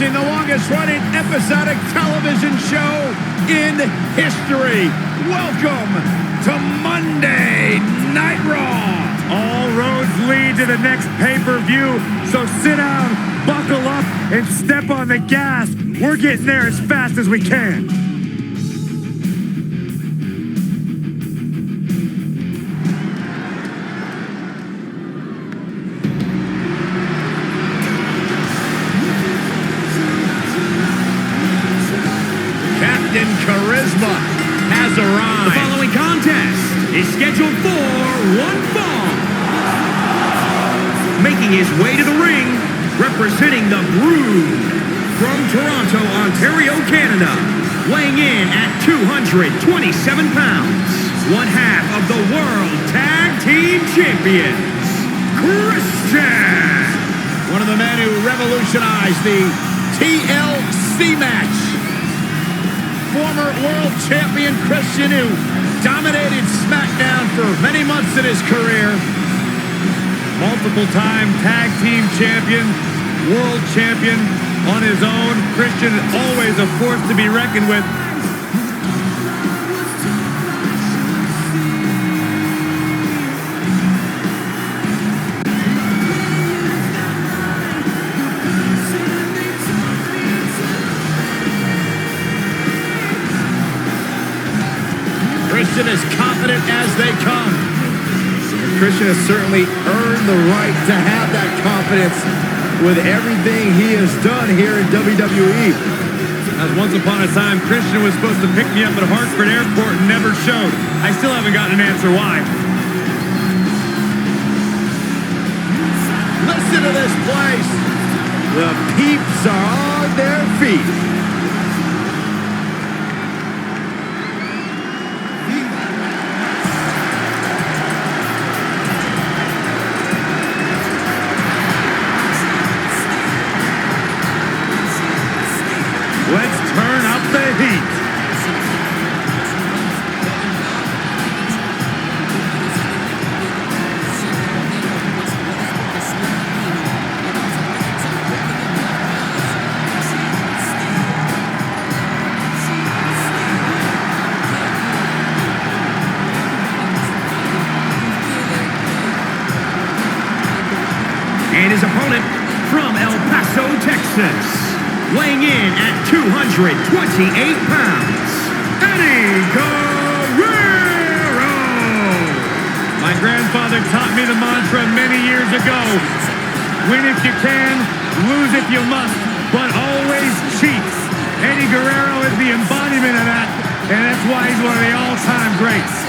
The longest-running episodic television show in history. Welcome to Monday Night Raw. All roads lead to the next pay-per-view, so sit down, buckle up, and step on the gas. We're getting there as fast as we can. Charisma has arrived. The following contest is scheduled for one fall. Making his way to the ring, representing the Brood from Toronto, Ontario, Canada, weighing in at 227 pounds, one half of the World Tag Team Champions, Christian. One of the men who revolutionized the TLC match. Former world champion Christian, who dominated SmackDown for many months in his career. Multiple-time tag team champion, world champion on his own. Christian, always a force to be reckoned with. Christian is confident as they come. Christian has certainly earned the right to have that confidence with everything he has done here in WWE. As once upon a time, Christian was supposed to pick me up at Hartford Airport and never showed. I still haven't gotten an answer why. Listen to this place. The peeps are on their feet. Let's turn up the heat. And his opponent from El Paso, Texas, weighing in at 228 pounds, Eddie Guerrero. My grandfather taught me the mantra many years ago. Win if you can, lose if you must, but always cheat. Eddie Guerrero is the embodiment of that, and that's why he's one of the all-time greats.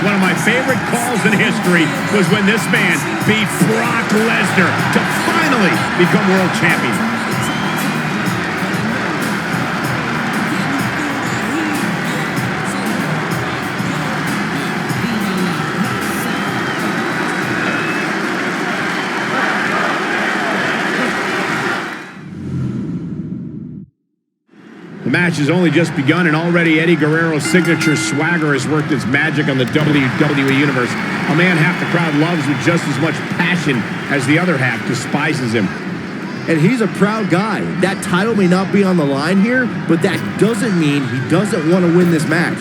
One of my favorite calls in history was when this man beat Brock Lesnar to finally become world champion. The match has only just begun, and already Eddie Guerrero's signature swagger has worked its magic on the WWE Universe. A man half the crowd loves with just as much passion as the other half despises him. and he's a proud guy. That title may not be on the line here, but that doesn't mean he doesn't want to win this match.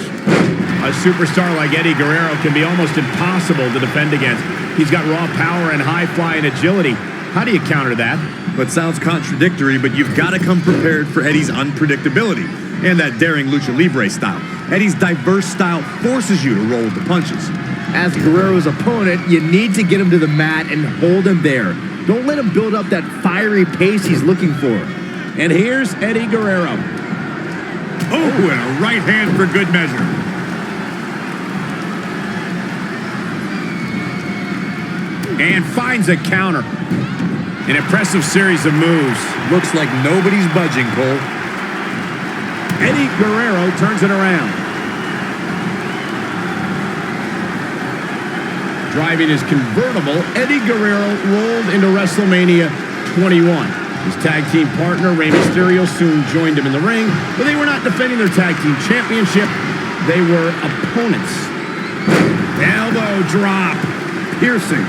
A superstar like Eddie Guerrero can be almost impossible to defend against. He's got raw power and high-flying agility. How do you counter that? That sounds contradictory, but you've got to come prepared for Eddie's unpredictability and that daring lucha libre style. Eddie's diverse style forces you to roll with the punches. As Guerrero's opponent, you need to get him to the mat and hold him there. Don't let him build up that fiery pace he's looking for. And here's Eddie Guerrero. Oh, and a right hand for good measure. And finds a counter. An impressive series of moves. Looks like nobody's budging, Cole. Eddie Guerrero turns it around. Driving his convertible, Eddie Guerrero rolled into WrestleMania 21. His tag team partner, Rey Mysterio, soon joined him in the ring, but they were not defending their tag team championship. They were opponents. Elbow drop. Piercing.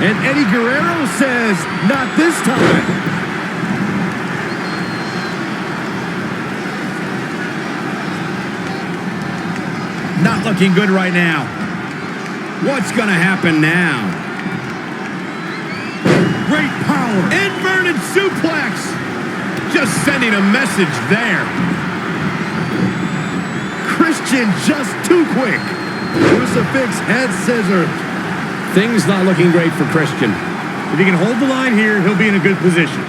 And Eddie Guerrero says, not this time. Not looking good right now. What's going to happen now? Great power. Inverted suplex. Just sending a message there. Christian just too quick. Crucifix head scissor. Things not looking great for Christian. If he can hold the line here, he'll be in a good position.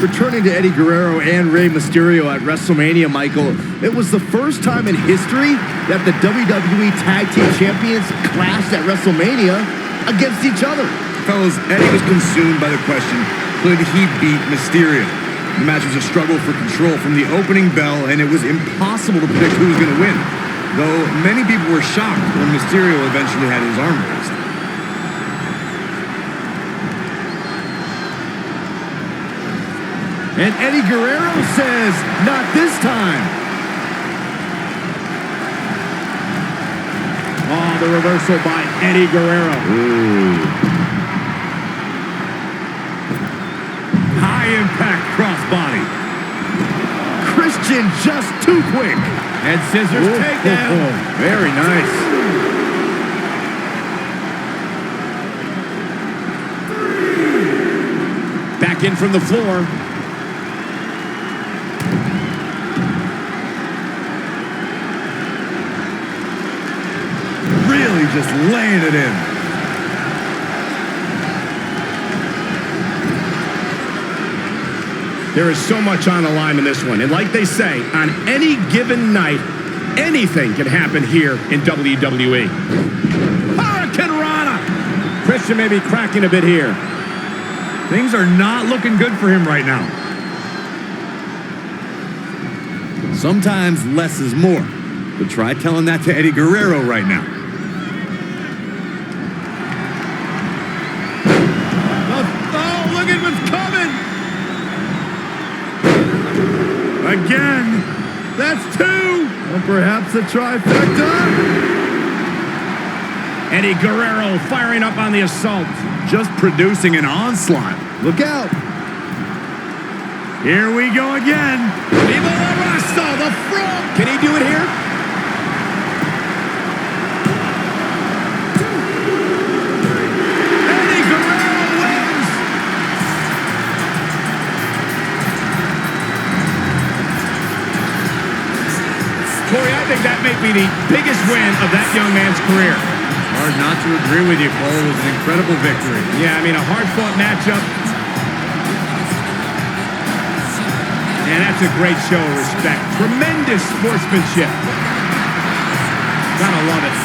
Returning to Eddie Guerrero and Rey Mysterio at WrestleMania, Michael, it was the first time in history that the WWE Tag Team Champions clashed at WrestleMania against each other. Fellas, Eddie was consumed by the question, could he beat Mysterio? The match was a struggle for control from the opening bell, and it was impossible to predict who was going to win. Though many people were shocked when Mysterio eventually had his arm raised. And Eddie Guerrero says, not this time. Oh, the reversal by Eddie Guerrero. Ooh. High impact crossbody. Christian just too quick. And scissors takedown. Very nice. Back in from the floor. Really just laying it in. There is so much on the line in this one. And like they say, on any given night, anything can happen here in WWE. Hurricane Rana! Christian may be cracking a bit here. Things are not looking good for him right now. Sometimes less is more. But try telling that to Eddie Guerrero right now. Oh, look at what's coming! Again. That's two! Or perhaps a trifecta. Eddie Guerrero firing up on the assault. Just producing an onslaught. Look out. Here we go again. Viva la Raza, the frog! Can he do it here? Eddie Guerrero wins! Corey, I think that may be the biggest win of that young man's career. Hard not to agree with you, Cole. It was an incredible victory. Yeah, I mean, a hard-fought matchup. And that's a great show of respect. Tremendous sportsmanship. Gotta love it.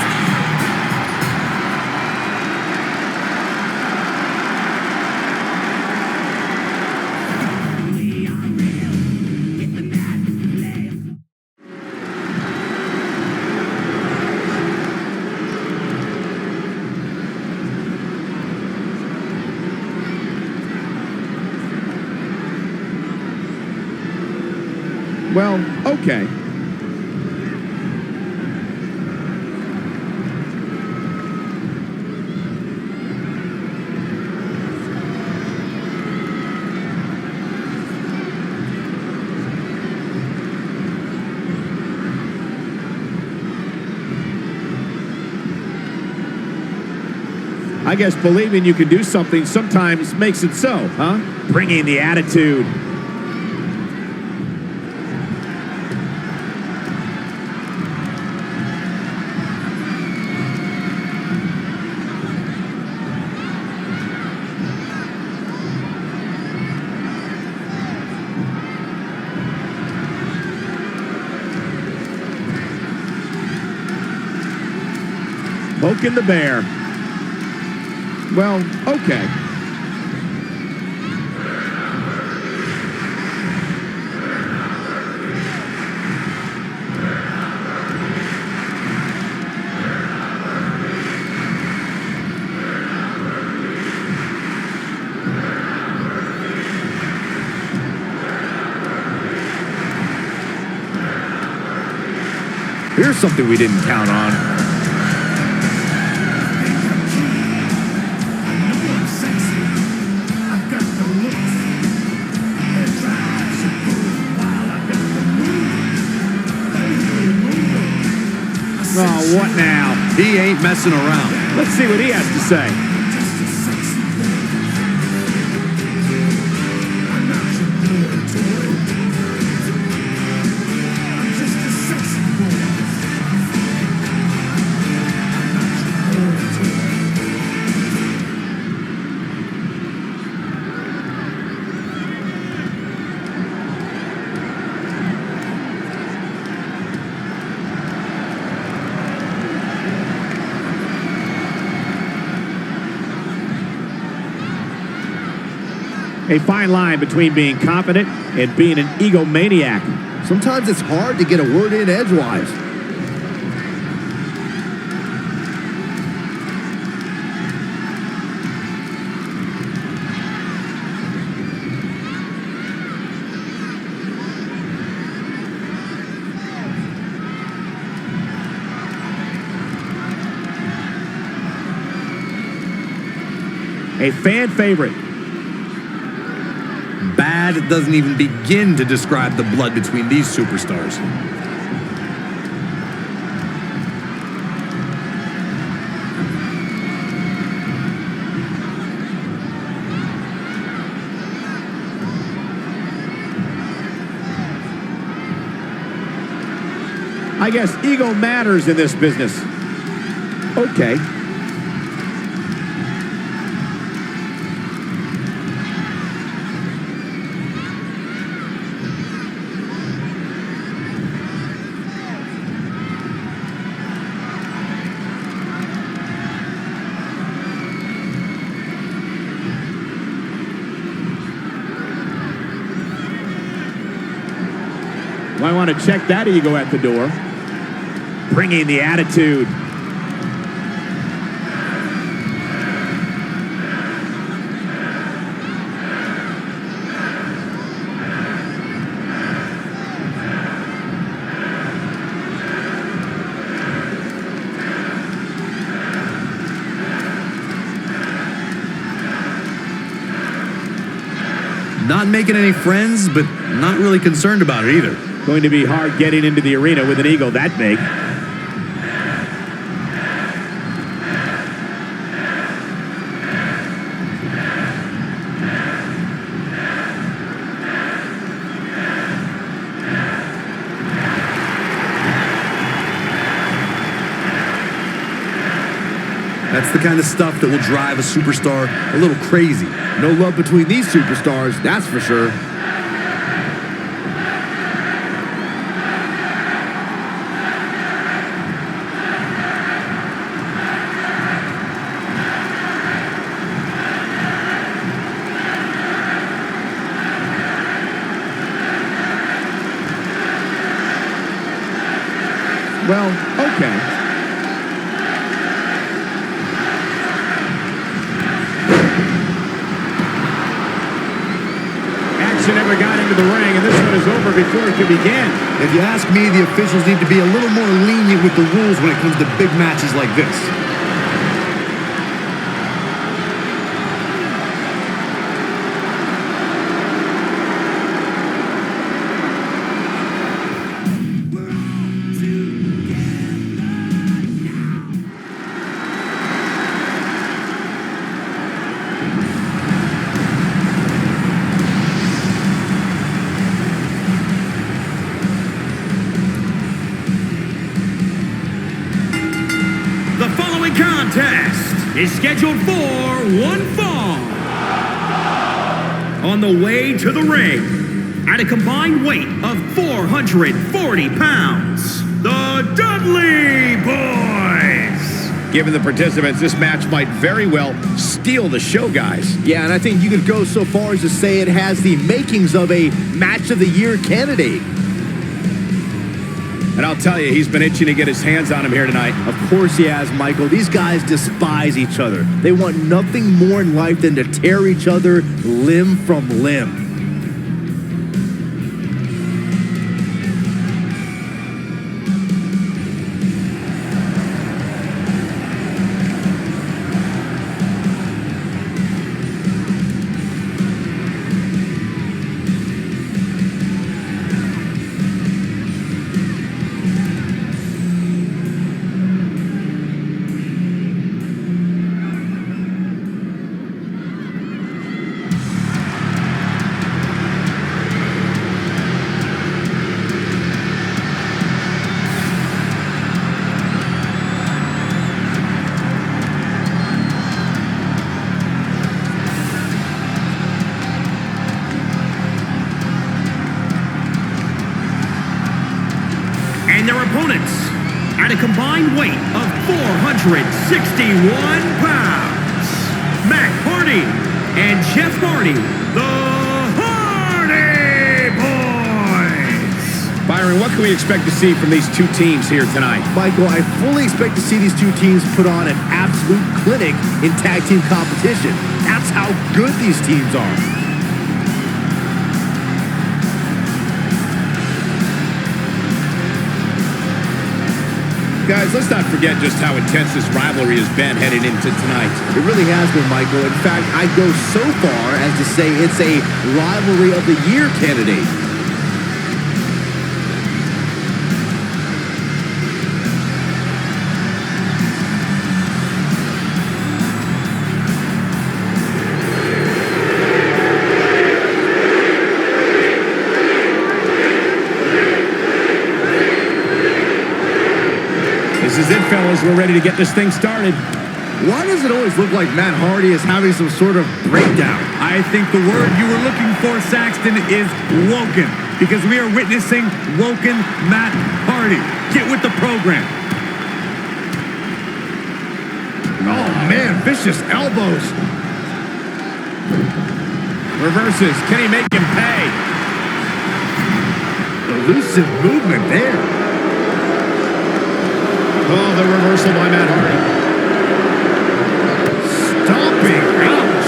Well, okay. I guess believing you can do something sometimes makes it so, huh? Bringing the attitude. Poking the bear. Well, okay. Here's something we didn't count on. Oh, what now? He ain't messing around. Let's see what he has to say. A fine line between being confident and being an egomaniac. Sometimes it's hard to get a word in edgewise. A fan favorite. Bad doesn't even begin to describe the blood between these superstars. I guess ego matters in this business. Okay. I want to check that ego at the door. Bringing the attitude. Not making any friends, but not really concerned about it either. Going to be hard getting into the arena with an ego that big. That's the kind of stuff that will drive a superstar a little crazy. No love between these superstars, that's for sure. Well, okay. Action never got into the ring, and this one is over before it could begin. If you ask me, the officials need to be a little more lenient with the rules when it comes to big matches like this. following contest is scheduled for one fall. On the way to the ring, at a combined weight of 440 pounds, the Dudley Boys. Given the participants, this match might very well steal the show, guys. Yeah, and I think you could go so far as to say it has the makings of a Match of the Year candidate. And I'll tell you, he's been itching to get his hands on him here tonight. Of course he has, Michael. These guys despise each other. They want nothing more in life than to tear each other limb from limb. And their opponents, at a combined weight of 461 pounds, Matt Hardy and Jeff Hardy, the Hardy Boys. Byron, what can we expect to see from these two teams here tonight? Michael, I fully expect to see these two teams put on an absolute clinic in tag team competition. That's how good these teams are. Guys, let's not forget just how intense this rivalry has been heading into tonight. It really has been, Michael. In fact, I'd go so far as to say it's a rivalry of the year candidate. This is it, fellas. We're ready to get this thing started. Why does it always look like Matt Hardy is having some sort of breakdown? I think the word you were looking for, Saxton, is woken. Because we are witnessing woken Matt Hardy. Get with the program. Oh, man, vicious elbows. Reverses. Can he make him pay? Elusive movement there. Oh, the reversal by Matt Hardy. Stomping. Ouch.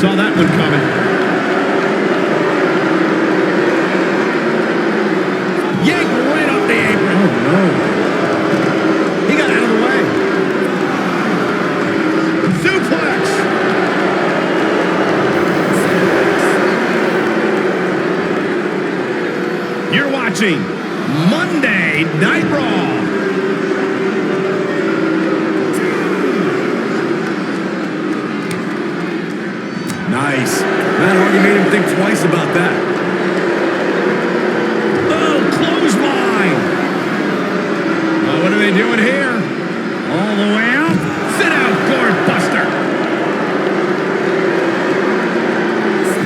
Saw that one coming. Yank right off the apron. Oh, no. He got out of the way. Suplex. You're watching Monday Night Raw. Nice. Matt Hardy made him think twice about that. Oh, clothesline. Oh, what are they doing here? All the way out. Sit out, gourd buster.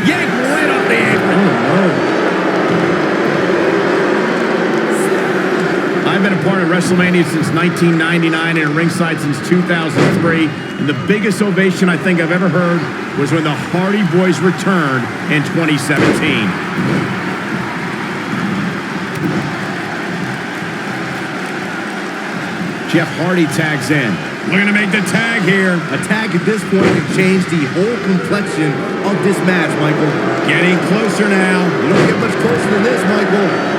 Yank right off the apron. Oh, no. I've been a part of WrestleMania since 1999 and ringside since 2003. And the biggest ovation I think I've ever heard was when the Hardy Boys returned in 2017. Jeff Hardy tags in. Looking to make the tag here. A tag at this point can change the whole complexion of this match, Michael. Getting closer now. You don't get much closer than this, Michael.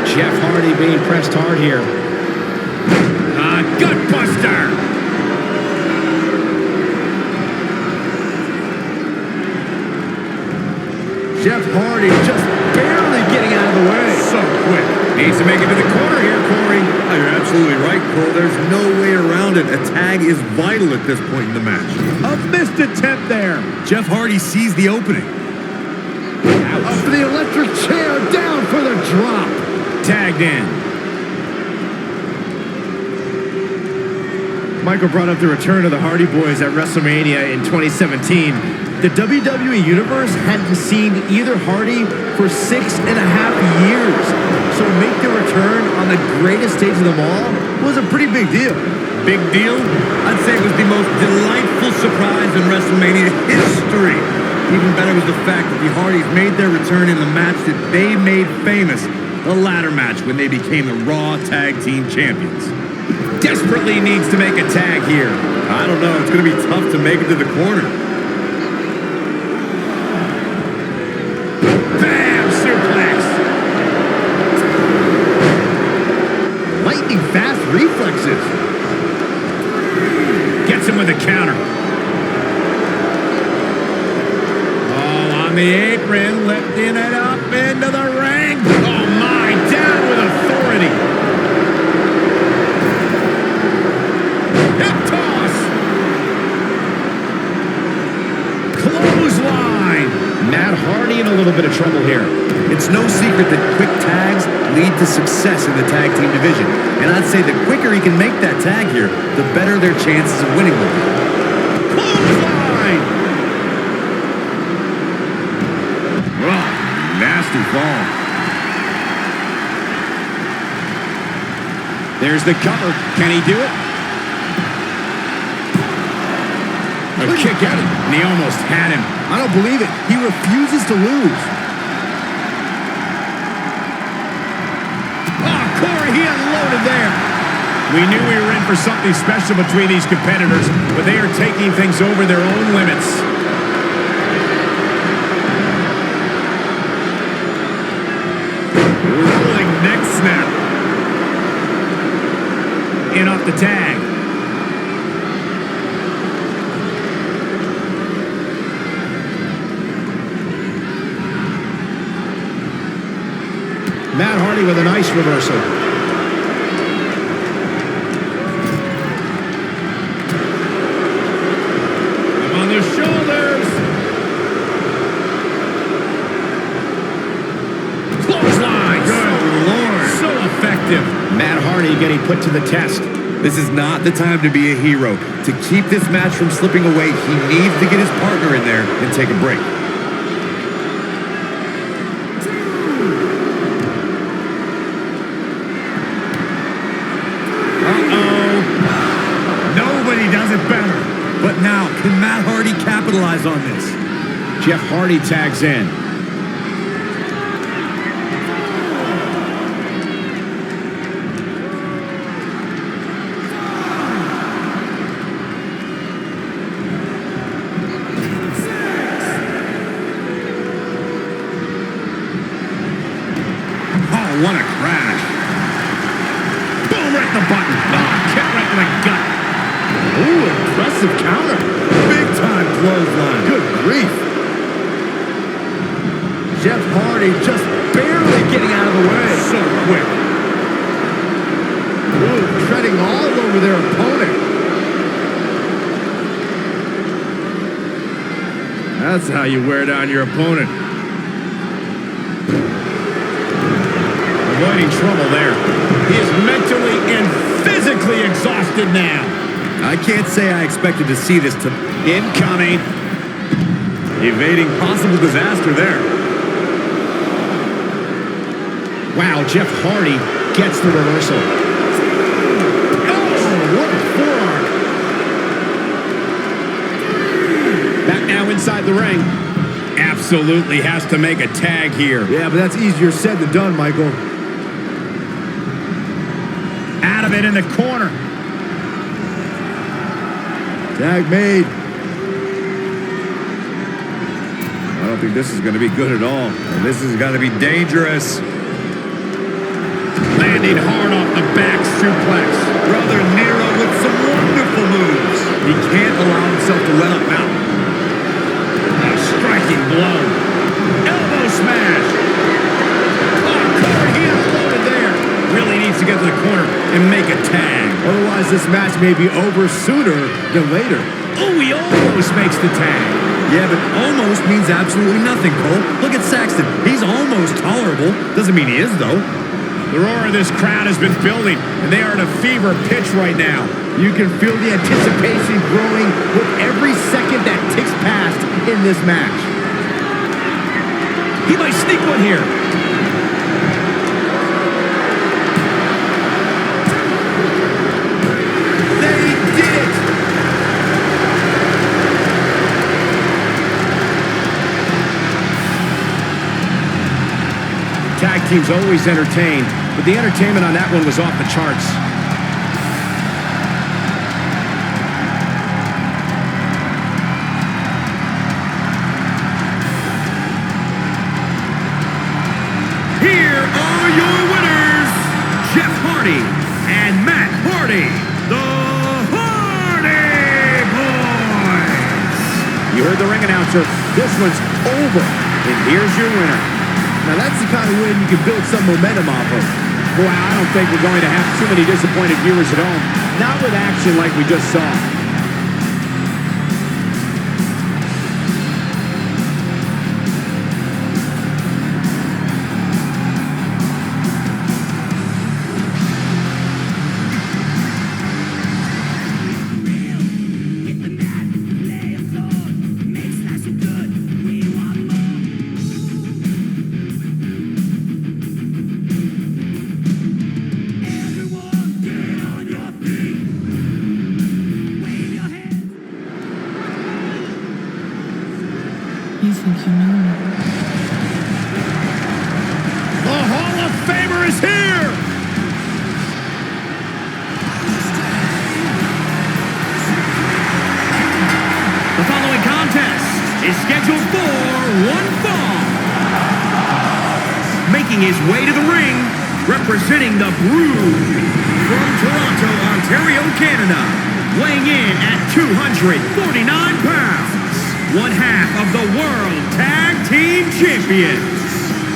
Jeff Hardy being pressed hard here. Gutbuster! Jeff Hardy just barely getting out of the way. So quick. Needs to make it to the corner here, Corey. Oh, you're absolutely right, Cole. There's no way around it. A tag is vital at this point in the match. A missed attempt there. Jeff Hardy sees the opening. Up for the electric chair, down for the drop. Tagged in. Michael brought up the return of the Hardy Boys at WrestleMania in 2017. The WWE Universe hadn't seen either Hardy for 6.5 years. So to make their return on the greatest stage of them all was a pretty big deal. Big deal? I'd say it was the most delightful surprise in WrestleMania history. Even better was the fact that the Hardys made their return in the match that they made famous, the ladder match when they became the Raw Tag Team Champions. Desperately needs to make a tag here. I don't know. It's going to be tough to make it to the corner. Bam! Suplex. Lightning fast reflexes. Gets him with a counter. Oh, on the apron, lifting it up into the ring. Oh, my. Down with authority. Hip toss. Clothesline. Matt Hardy in a little bit of trouble here. It's no secret that quick tags lead to success in the tag team division. And I'd say the quicker he can make that tag here, the better their chances of winning will be. Clothesline. Oh, nasty fall. There's the cover. Can he do it? A kick out, and he almost had him. I don't believe it. He refuses to lose. Oh, Corey, he unloaded there. We knew we were in for something special between these competitors, but they are taking things over their own limits. Rolling neck snap. In off the tag. Matt Hardy with a nice reversal. Up on the shoulders. Clothesline. Good Lord. So effective. Matt Hardy getting put to the test. This is not the time to be a hero. To keep this match from slipping away, he needs to get his partner in there and take a break. Does it better. But now, can Matt Hardy capitalize on this? Jeff Hardy tags in. Oh, what a crash. Boom, right in the button. Oh, kick right in the gut. Ooh, impressive counter. Big time clothesline. Good grief. Jeff Hardy just barely getting out of the way. So quick. Ooh, treading all over their opponent. That's how you wear down your opponent. Avoiding trouble there. He is mentally and physically exhausted now. I can't say I expected to see this to... Incoming. Evading possible disaster there. Wow, Jeff Hardy gets the reversal. Oh, what a forearm. Back now inside the ring. Absolutely has to make a tag here. Yeah, but that's easier said than done, Michael. Out of it in the corner. Tag made. I don't think this is going to be good at all. And this is going to be dangerous. Landing hard off the back suplex. Brother Nero with some wonderful moves. He can't allow himself to let up now. A striking blow. Elbow smash. Oh, Corey, he unloaded there. Really needs to get to the corner and realize this match may be over sooner than later. Oh, he almost makes the tag. Yeah, but almost means absolutely nothing, Cole. Look at Saxton. He's almost tolerable. Doesn't mean he is, though. The roar of this crowd has been building, and they are at a fever pitch right now. You can feel the anticipation growing with every second that ticks past in this match. He might sneak one here. They did it! Tag team's always entertained, but the entertainment on that one was off the charts. Here are your winners, Jeff Hardy and Matt Hardy, the Hardy Boys. You heard the ring announcer. This one's over, and here's your winner. Now that's the kind of win you can build some momentum off of. Boy, I don't think we're going to have too many disappointed viewers at home. Not with action like we just saw. You think you know me? The Hall of Famer is here! The following contest is scheduled for one fall. Making his way to the ring, representing the Brood from Toronto, Ontario, Canada, weighing in at 249 pounds, one half of the World Tag Team Champions,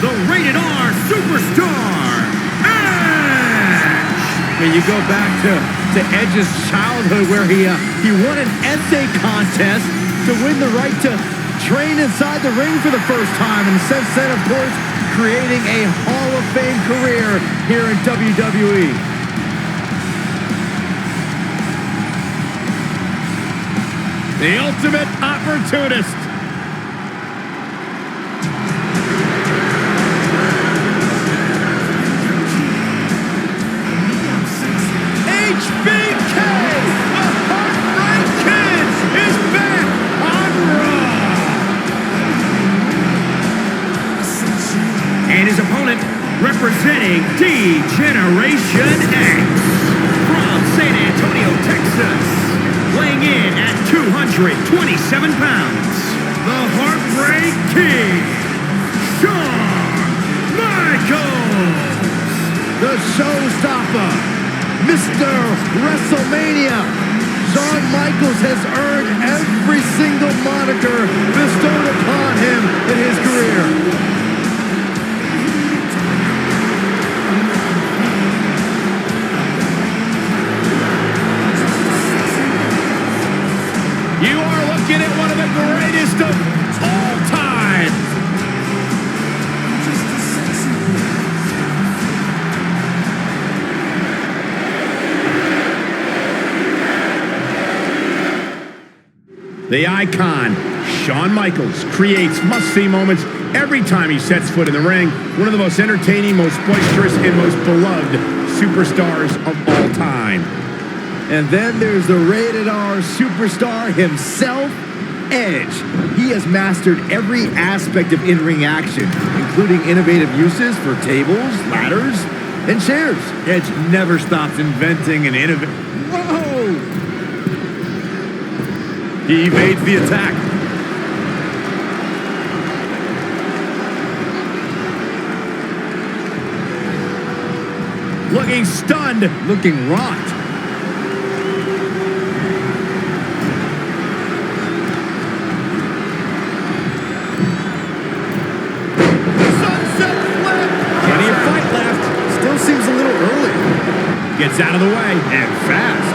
the Rated R Superstar, Edge! When you go back to Edge's childhood where he won an essay contest to win the right to train inside the ring for the first time, and since then, of course, creating a Hall of Fame career here in WWE. The ultimate opportunist. HBK, the Heartbreak Kid, is back on Raw. And his opponent, representing D-Generation X from San Antonio, Texas, weighing in at 227 pounds, the Heartbreak King, Shawn Michaels. The showstopper, Mr. WrestleMania. Shawn Michaels has earned every single moniker bestowed upon him in his career. You are looking at one of the greatest of all time. The icon, Shawn Michaels, creates must-see moments every time he sets foot in the ring. One of the most entertaining, most boisterous, and most beloved superstars of all time. And then there's the Rated R Superstar himself, Edge. He has mastered every aspect of in-ring action, including innovative uses for tables, ladders, and chairs. Edge never stops inventing and innovating. Whoa! He evades the attack. Looking stunned, Looking rocked. plenty of fight left. Still seems a little early. Gets out of the way. And fast.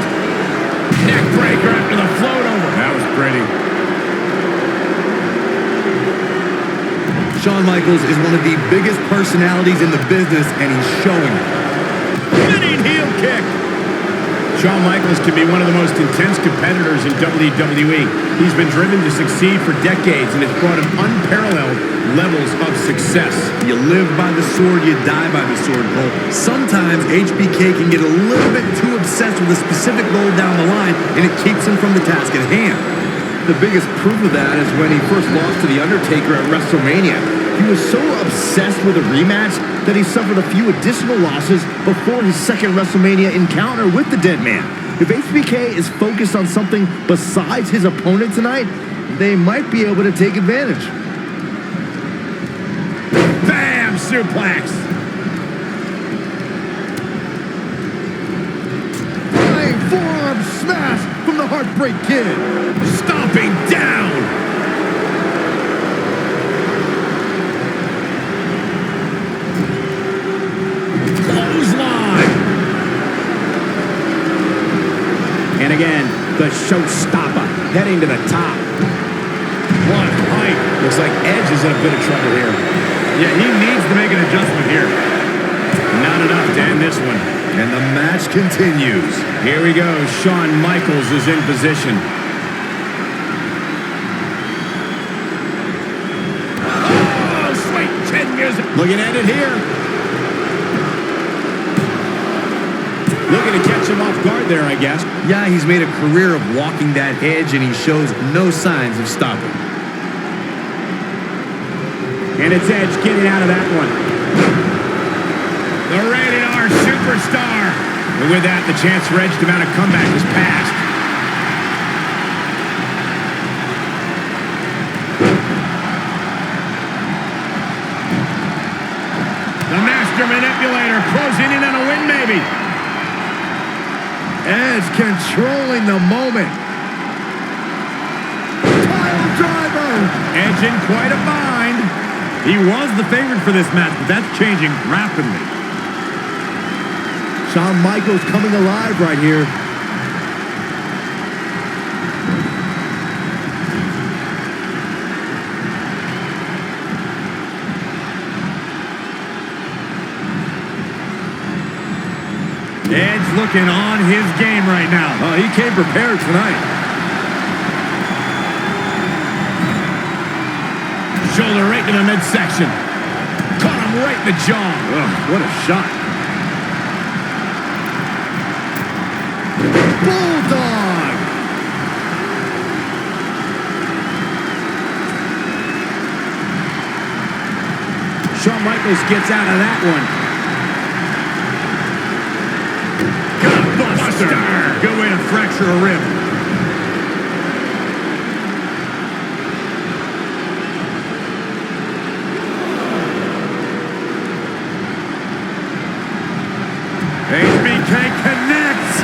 Neck breaker after the float over. That was pretty. Shawn Michaels is one of the biggest personalities in the business, and he's showing it. Spinning heel kick. Shawn Michaels can be one of the most intense competitors in WWE. He's been driven to succeed for decades and has brought him unparalleled levels of success. You live by the sword, you die by the sword, Cole. Sometimes HBK can get a little bit too obsessed with a specific goal down the line, and it keeps him from the task at hand. The biggest proof of that is when he first lost to The Undertaker at WrestleMania. He was so obsessed with a rematch that he suffered a few additional losses before his second WrestleMania encounter with the Dead Man. If HBK is focused on something besides his opponent tonight, they might be able to take advantage. Bam! Suplex. Flying forearm smash from the Heartbreak Kid. Stomping down. And again, the showstopper heading to the top. One height. Looks like Edge is in a bit of trouble here. Yeah, he needs to make an adjustment here. Not enough to end this one. And the match continues. Here we go. Shawn Michaels is in position. Oh, sweet chin music. Looking at it here. Looking to catch him off guard there, I guess. Yeah, he's made a career of walking that edge, and he shows no signs of stopping. And it's Edge getting out of that one. The Rated R Superstar. And with that, the chance for Edge to mount a comeback is past. The Master Manipulator closing in on a win, maybe. Edge controlling the moment. Pile driver. Edge in quite a bind. He was the favorite for this match, but that's changing rapidly. Shawn Michaels coming alive right here. Edge looking on his game right now. Oh, he came prepared tonight. Shoulder right to the midsection. Caught him right in the jaw. Oh, what a shot. Bulldog. Shawn Michaels gets out of that one. Buster. Good way to fracture a rib. HBK connects.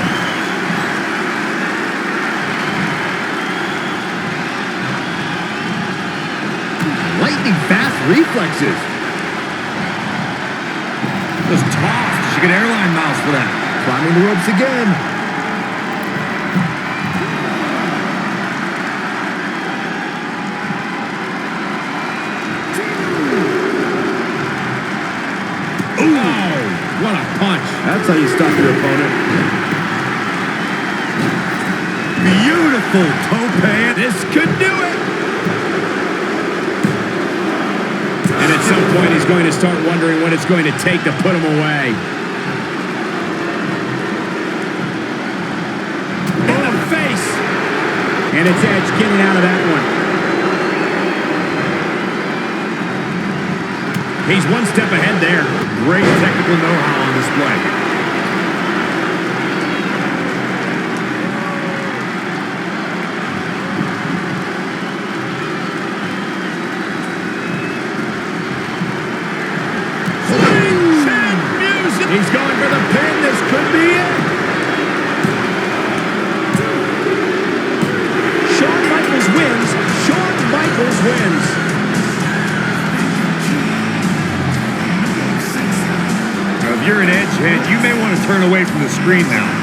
Lightning fast reflexes. Just tossed. She get airline miles for that. Climbing the ropes again. Oh, what a punch. That's how you stop your opponent. Beautiful tope. This could do it. And at some point, he's going to start wondering what it's going to take to put him away. And it's Edge getting out of that one. He's one step ahead there. Great technical know-how on display. He's going for the pin. This could be it. Shawn Michaels wins. Shawn Michaels wins. Now, if you're an Edge And you may want to turn away from the screen now.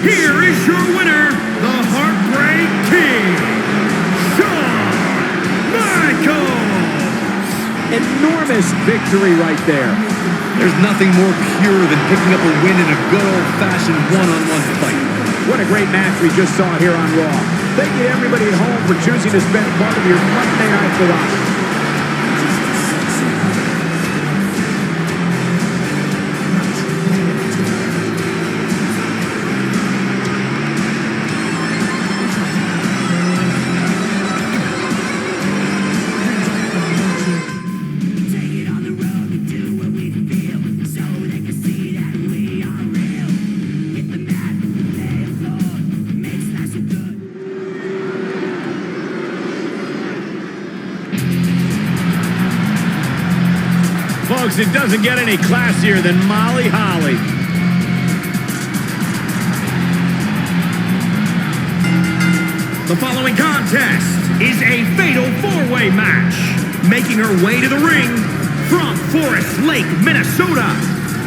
Here is your winner, the Heartbreak King, Shawn Michaels. Enormous victory right there. There's nothing more pure than picking up a win in a good old-fashioned one-on-one fight. What a great match we just saw here on Raw. Thank you to everybody at home for choosing to spend part of your Monday night with us. Folks, it doesn't get any classier than Molly Holly. The following contest is a fatal four-way match. Making her way to the ring from Forest Lake, Minnesota,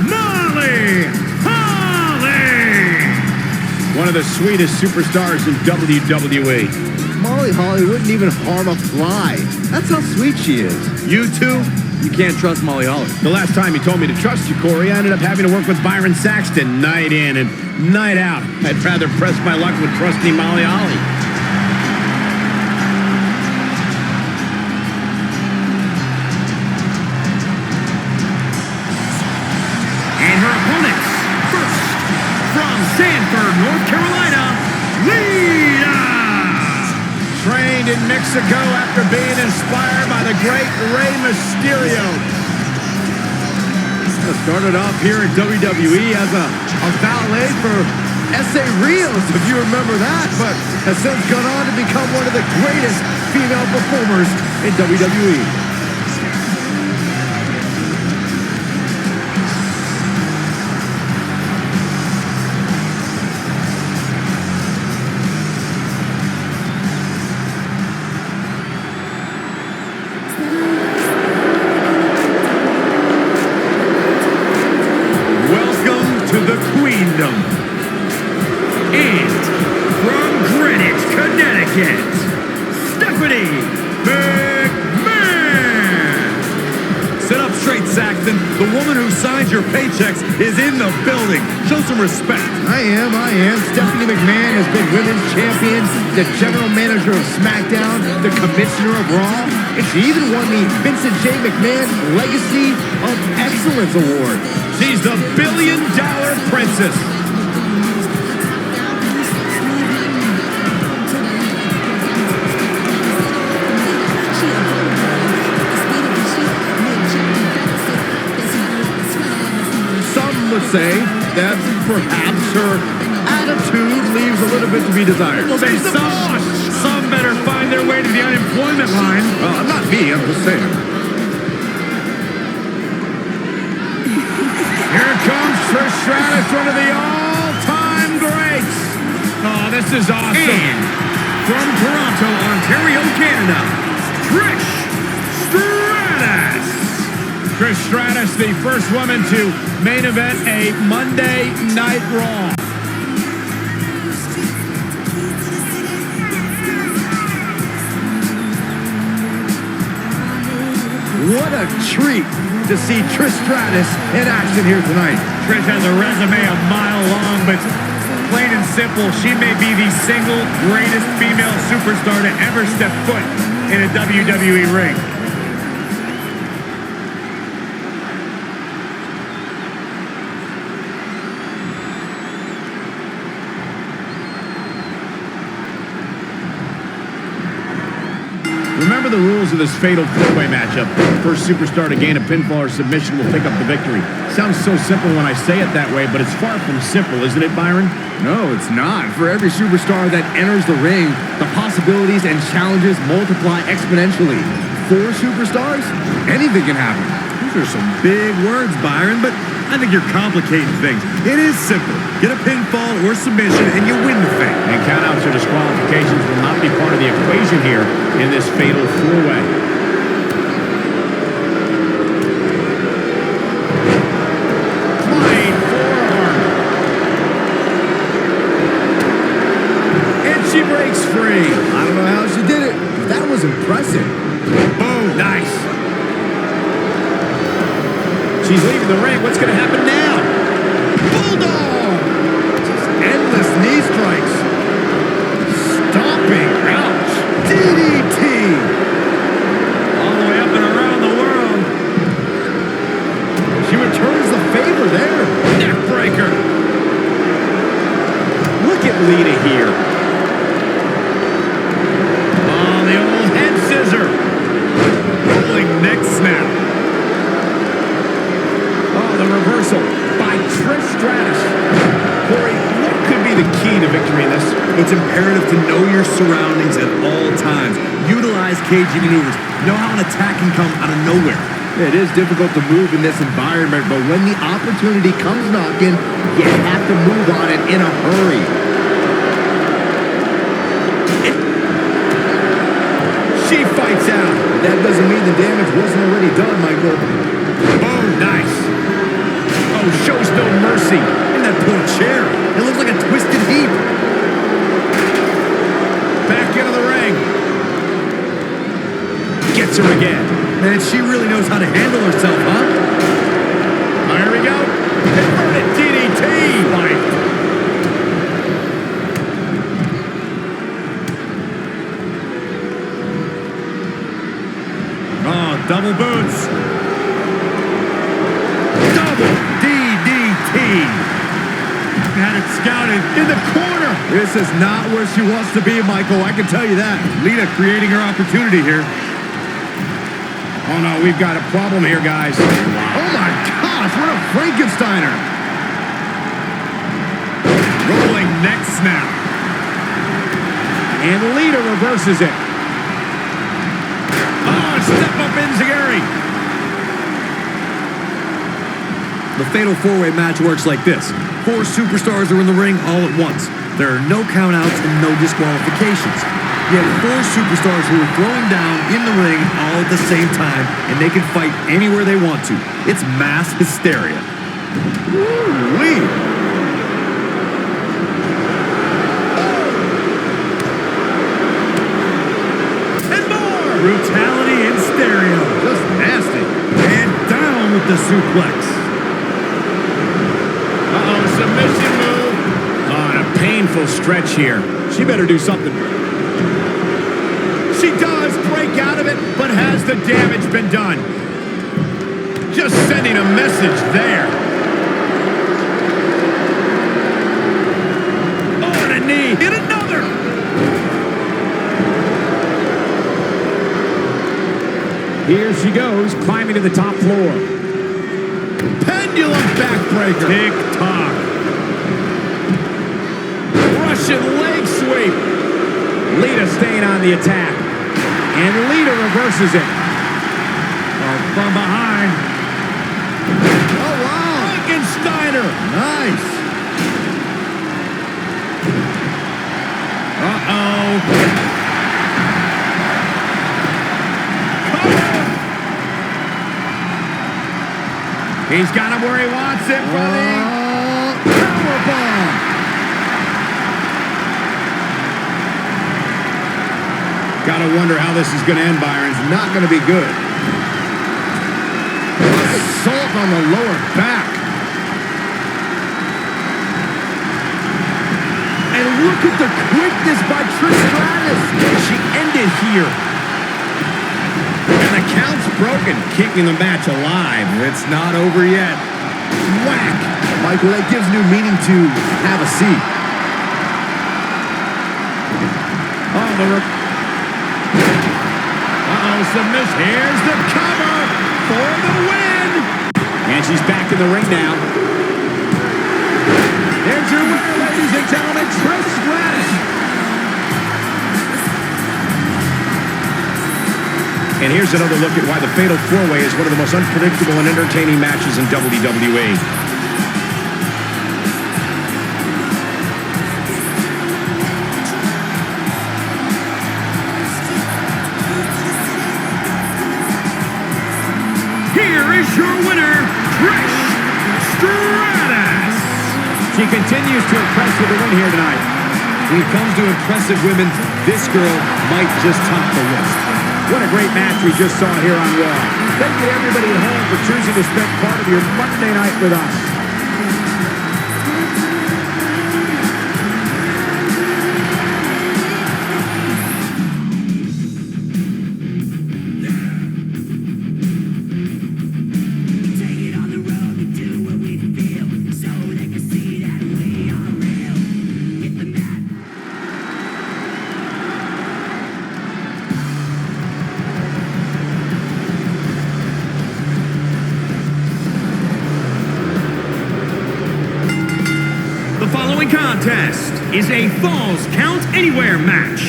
Molly Holly. One of the sweetest superstars in WWE. Molly Holly wouldn't even harm a fly. That's how sweet she is. You two, you can't trust Molly Holly. The last time you told me to trust you, Corey, I ended up having to work with Byron Saxton night in and night out. I'd rather press my luck with trusty Molly Holly. And her opponents, first, from Sanford, North Carolina, Lita. Trained in Mexico after being inspired by the great Rey Mysterio. Started off here in WWE as a valet for S.A. Rios, if you remember that, but has since gone on to become one of the greatest female performers in WWE. To the Queendom. And from Greenwich, Connecticut, Stephanie McMahon. Sit up straight, Saxton. The woman who signs your paychecks is in the building. Show some respect. I am. Stephanie McMahon has been women's champion, the general manager of SmackDown, the commissioner of Raw, and she even won the Vincent J. McMahon Legacy of Excellence Award. She's the billion-dollar princess. Some would say that perhaps her attitude leaves a little bit to be desired. Say some better find their way to the unemployment line. Well, not me, I'm just saying. Here comes Trish Stratus, one of the all-time greats. Oh, this is awesome. And from Toronto, Ontario, Canada, Trish Stratus. Trish Stratus, the first woman to main event a Monday Night Raw. What a treat to see Trish Stratus in action here tonight. Trish has a resume a mile long, but plain and simple, she may be the single greatest female superstar to ever step foot in a WWE ring. Remember are the rules of this fatal four-way matchup? First superstar to gain a pinfall or submission will pick up the victory. Sounds so simple when I say it that way, but it's far from simple, isn't it, Byron? No, it's not. For every superstar that enters the ring, the possibilities and challenges multiply exponentially. 4 superstars? Anything can happen. These are some big words, Byron, but I think you're complicating things. It is simple. Get a pinfall or submission and you win the thing. And countouts or disqualifications will not be part of the equation here in this fatal four-way. Flying forearm. And she breaks free. I don't know how she did it, but that was impressive. Boom. Nice. She's leaving the ring. What's going to happen now? Bulldog! Just endless knee strikes. Stomping. Ouch. DDT. All the way up and around the world. She returns the favor there. Neck breaker. Look at Lita here. Oh, the old head scissor. Rolling neck snap. The reversal by Trish Stratus. Corey, what could be the key to victory in this? It's imperative to know your surroundings at all times. Utilize cagey maneuvers. Know how an attack can come out of nowhere. It is difficult to move in this environment, but when the opportunity comes knocking, you have to move on it in a hurry. She fights out. That doesn't mean the damage wasn't already done, Michael. Oh, nice. Oh, shows no mercy. In that poor chair. It looks like a twisted heap. Back into the ring. Gets her again. Man, she really knows how to handle herself, huh? Here we go. Inverted DDT. Right. Oh, double boots. Double DDT. Had it scouted in the corner. This is not where she wants to be, Michael. I can tell you that. Lita creating her opportunity here. Oh, no, we've got a problem here, guys. Oh, my gosh, what a Frankensteiner. Rolling neck snap. And Lita reverses it. Oh, step up Enziguri. The fatal four-way match works like this. 4 superstars are in the ring all at once. There are no countouts and no disqualifications. You have 4 superstars who are throwing down in the ring all at the same time, and they can fight anywhere they want to. It's mass hysteria. Woo-wee. And more! Brutality in stereo. Just nasty. And down with the suplex. Submission move. On a painful stretch here. She better do something. She does break out of it, but has the damage been done? Just sending a message there. Oh, and a knee. And another. Here she goes, climbing to the top floor. Pendulum backbreaker. Tick-tock. Russian leg sweep. Lita staying on the attack. And Lita reverses it. Oh, from behind. Oh, wow. Frankensteiner. Nice. Uh-oh. He's got him where he wants it, buddy. Powerbomb. Gotta wonder how this is gonna end, Byron. It's not going to be good. Assault on the lower back. And look at the quickness by Trish Stratus. She ended here. And the count's broken, keeping the match alive. It's not over yet. Whack. Michael, that gives new meaning to have a seat. Oh, the submission. Here's the cover for the win. And she's back in the ring now. There's your winner, ladies and gentlemen, Trish Stratus. And here's another look at why the Fatal 4-Way is one of the most unpredictable and entertaining matches in WWE. Here is your winner, Trish Stratus. She continues to impress with the win here tonight. When it comes to impressive women, this girl might just top the list. What a great match we just saw here on Raw. Thank you to everybody at home for choosing to spend part of your Monday night with us. The following contest is a Falls Count Anywhere match.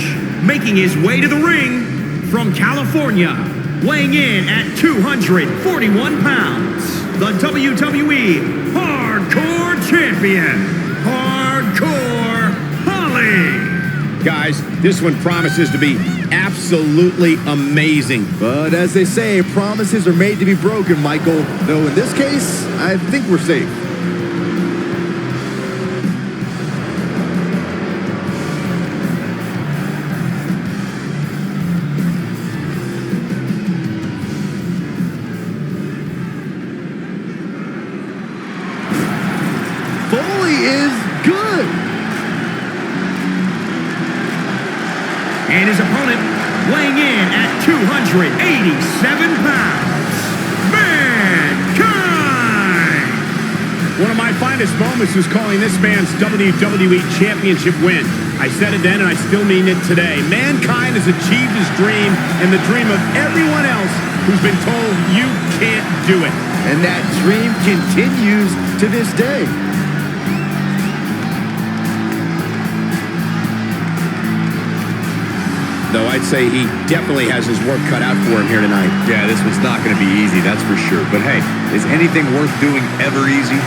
Making his way to the ring from California, weighing in at 241 pounds, the WWE Hardcore Champion, Hardcore Holly. Guys, this one promises to be absolutely amazing. But as they say, promises are made to be broken, Michael. Though in this case, I think we're safe. Foley is good. And his opponent, weighing in at 287 pounds, Mankind! One of my finest moments was calling this man's WWE Championship win. I said it then and I still mean it today. Mankind has achieved his dream and the dream of everyone else who's been told you can't do it. And that dream continues to this day. Though I'd say he definitely has his work cut out for him here tonight. Yeah, this one's not going to be easy, that's for sure. But hey, is anything worth doing ever easy?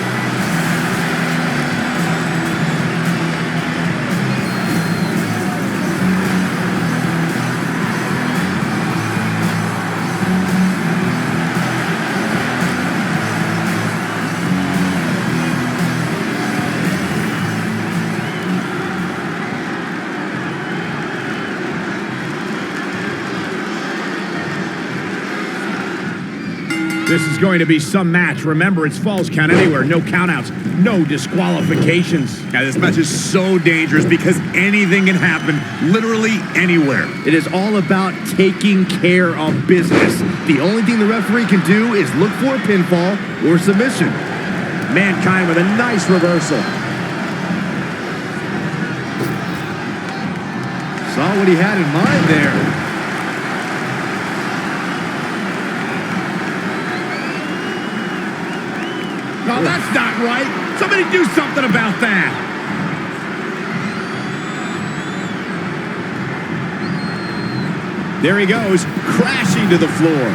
This is going to be some match. Remember, it's Falls Count Anywhere. No countouts, no disqualifications. Yeah, this match is so dangerous because anything can happen literally anywhere. It is all about taking care of business. The only thing the referee can do is look for a pinfall or submission. Mankind with a nice reversal. Saw what he had in mind there. No, that's not right. Somebody do something about that. There he goes, crashing to the floor.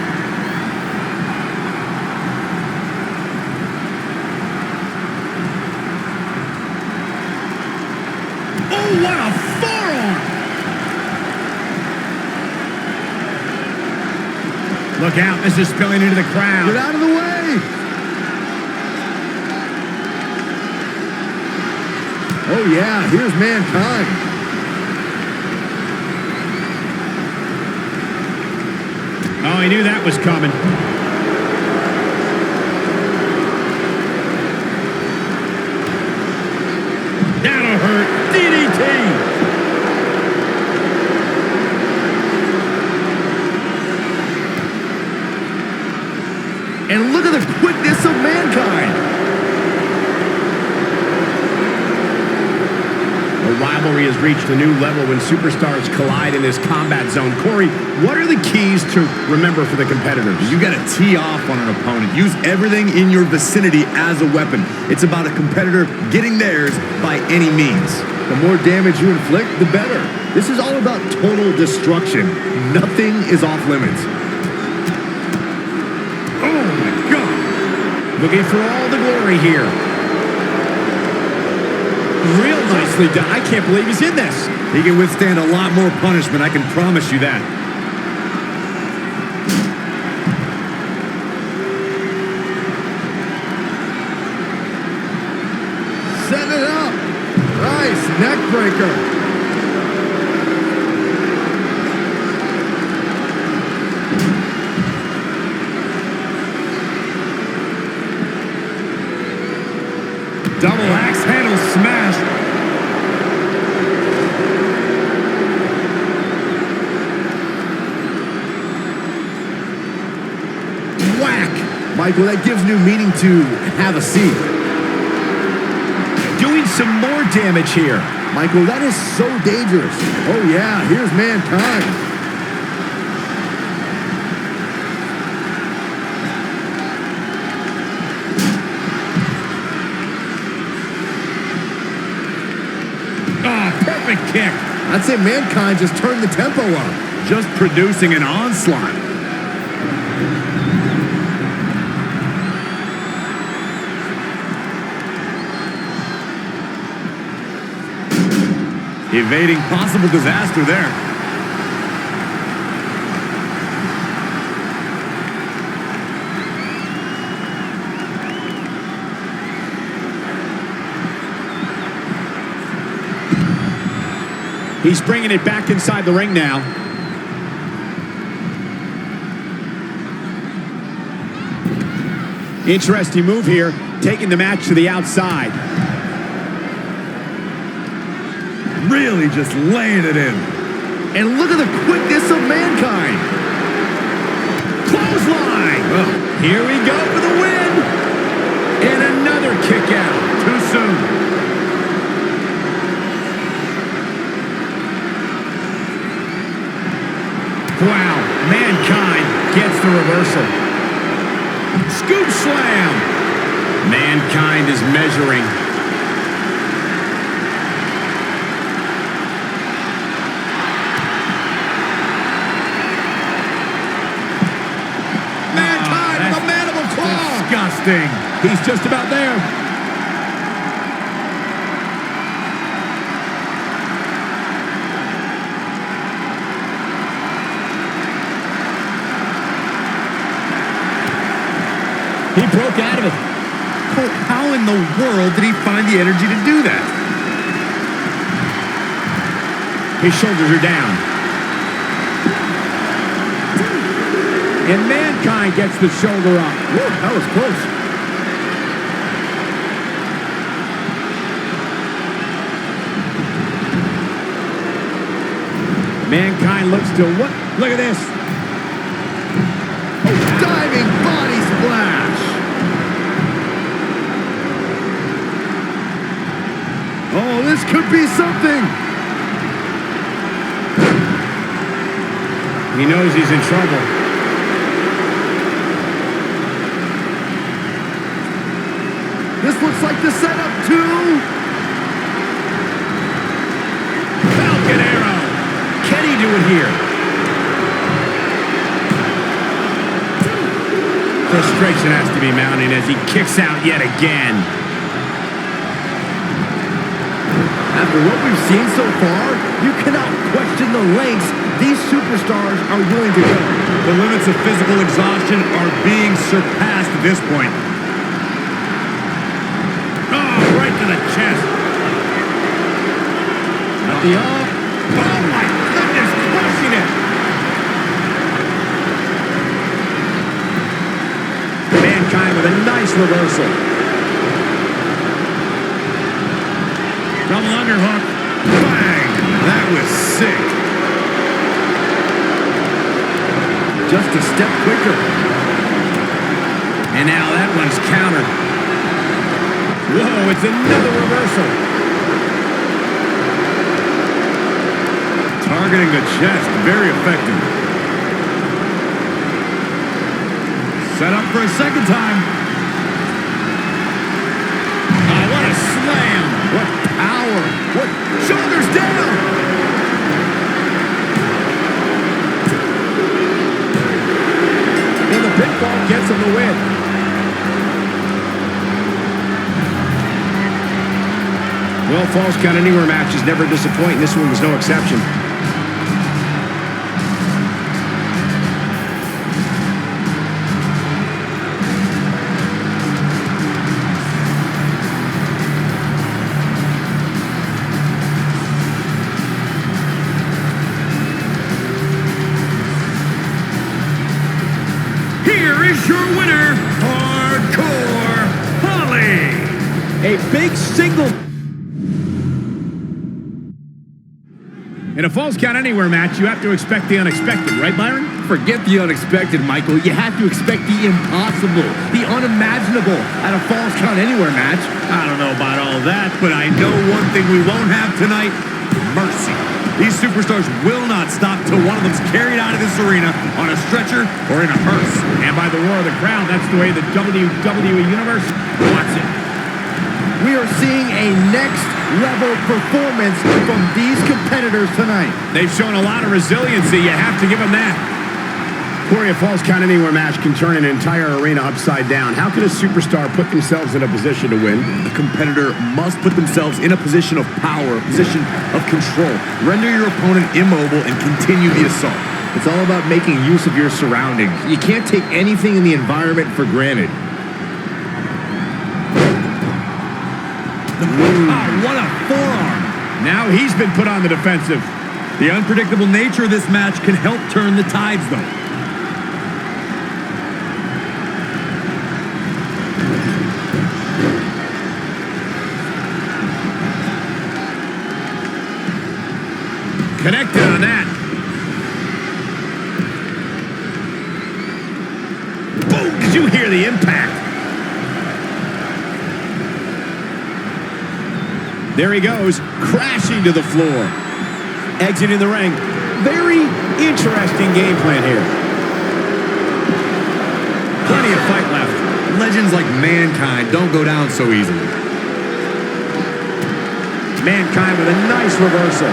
Oh, what a forearm! Look out, this is spilling into the crowd. Get out of the way! Oh, yeah, here's Mankind. Oh, he knew that was coming. That'll hurt. DDT. And look at the quickness of Mankind. A rivalry has reached a new level when superstars collide in this combat zone. Corey, what are the keys to remember for the competitors? You got to tee off on an opponent. Use everything in your vicinity as a weapon. It's about a competitor getting theirs by any means. The more damage you inflict, the better. This is all about total destruction. Nothing is off limits. Oh, my God. Looking for all the glory here. Real nicely done. I can't believe he's in this. He can withstand a lot more punishment, I can promise you that. Set it up. Nice neck breaker. Double axe handle smash. Whack. Michael, that gives new meaning to have a seat. Doing some more damage here. Michael, that is so dangerous. Oh, yeah, here's Mankind. Perfect kick. I'd say Mankind just turned the tempo up. Just producing an onslaught. Evading possible disaster there. He's bringing it back inside the ring now. Interesting move here, taking the match to the outside. Really just laying it in. And look at the quickness of Mankind. Clothesline! Oh, Here we go for the win. And another kick out. Too soon. Wow, Mankind gets the reversal. Scoop slam. Mankind is measuring. Mankind with a mandible claw. Disgusting. He's just about there. He broke out of it. Cole, how in the world did he find the energy to do that? His shoulders are down. And Mankind gets the shoulder up. Woo, that was close. Mankind looks to what? Look at this. Diving body splash. Oh, this could be something. He knows he's in trouble. This looks like the setup too. Falcon Arrow. Can he do it here? Frustration has to be mounting as he kicks out yet again. After what we've seen so far, you cannot question the lengths these superstars are willing to go. The limits of physical exhaustion are being surpassed at this point. Oh, right to the chest. At the up. Oh, my goodness, crushing it. Mankind with a nice reversal. Double underhook. Bang! That was sick. Just a step quicker. And now that one's countered. Whoa, it's another reversal. Targeting the chest, very effective. Set up for a second time. Oh, what a slam. What power. What shoulders down. And the pinfall gets him the win. Well, falls count anywhere matches never disappoint, and this one was no exception. Here is your winner, Hardcore Holly. A big single. In a Falls Count Anywhere match, you have to expect the unexpected, right, Byron? Forget the unexpected, Michael. You have to expect the impossible, the unimaginable at a Falls Count Anywhere match. I don't know about all that, but I know one thing we won't have tonight: mercy. These superstars will not stop till one of them's carried out of this arena on a stretcher or in a hearse. And by the roar of the crowd, that's the way the WWE Universe wants it. We are seeing a next-level performance from these competitors tonight. They've shown a lot of resiliency. You have to give them that. Corey, a Falls Count Anywhere match can turn an entire arena upside down. How can a superstar put themselves in a position to win? A competitor must put themselves in a position of power, a position of control. Render your opponent immobile and continue the assault. It's all about making use of your surroundings. You can't take anything in the environment for granted. Oh, what a forearm! Now he's been put on the defensive. The unpredictable nature of this match can help turn the tides, though. Connected on that. Boom! Did you hear the impact? There he goes, crashing to the floor. Exiting the ring. Very interesting game plan here. Plenty of fight left. Legends like Mankind don't go down so easily. Mankind with a nice reversal.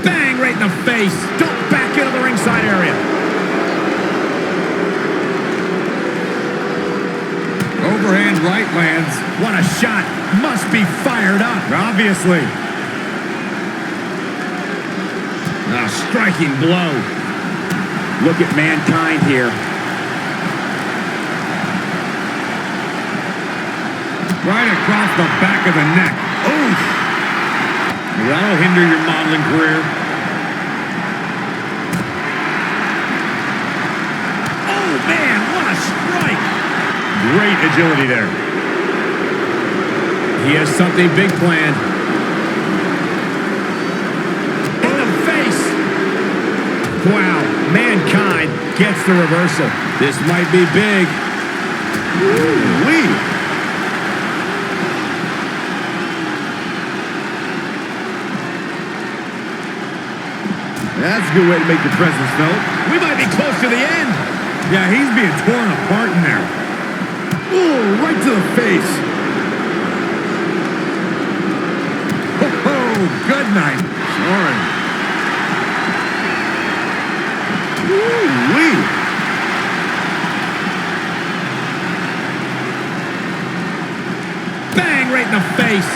Bang right in the face. Don't back into the ringside area. Overhand right lands. What a shot. Must be fired up. Obviously. A striking blow. Look at Mankind here. Right across the back of the neck. Oof. That'll hinder your modeling career. Oh, man, what a strike. Great agility there. He has something big planned. In the face. Wow, Mankind gets the reversal. This might be big. Woo-wee. That's a good way to make your presence felt. We might be close to the end. Yeah, he's being torn apart in there. Ooh, right to the face. Oh, good night. Sorry. Woo-wee. Bang right in the face.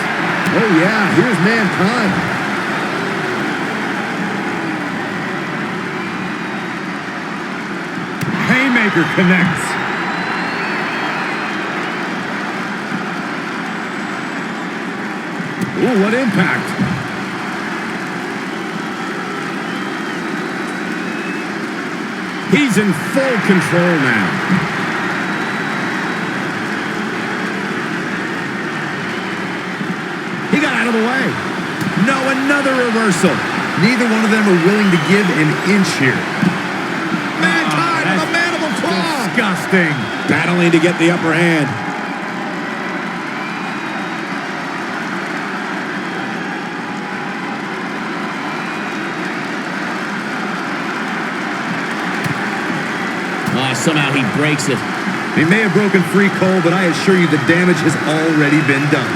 Oh, yeah, here's Mankind. Haymaker connects. Ooh, what impact. He's in full control now. He got out of the way. No, another reversal. Neither one of them are willing to give an inch here. Mankind with a mandible claw. Disgusting. Battling to get the upper hand. Somehow he breaks it. He may have broken free, Cole, but I assure you the damage has already been done.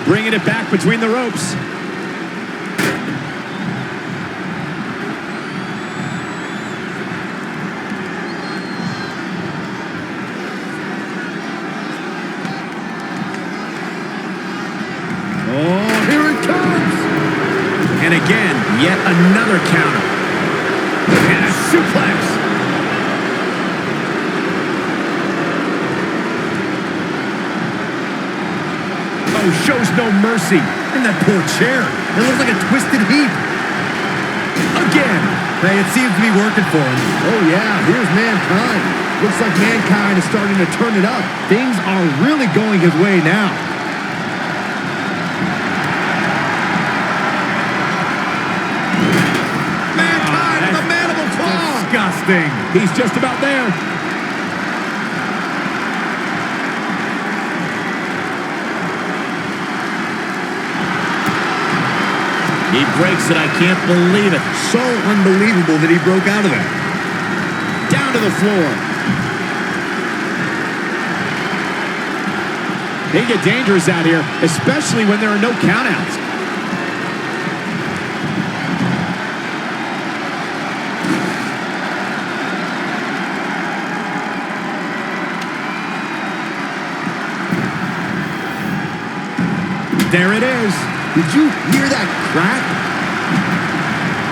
Bringing it back between the ropes. Oh, here it comes. And again, yet another counter. And a suplex. Oh, shows no mercy. And that poor chair. It looks like a twisted heap. Again. Hey, it seems to be working for him. Oh, yeah, here's Mankind. Looks like Mankind is starting to turn it up. Things are really going his way now. Mankind with a mandible claw. Disgusting. He's just about there. He breaks it. I can't believe it. So unbelievable that he broke out of that. Down to the floor. They get dangerous out here, especially when there are no countouts. There it is. Did you hear that crack?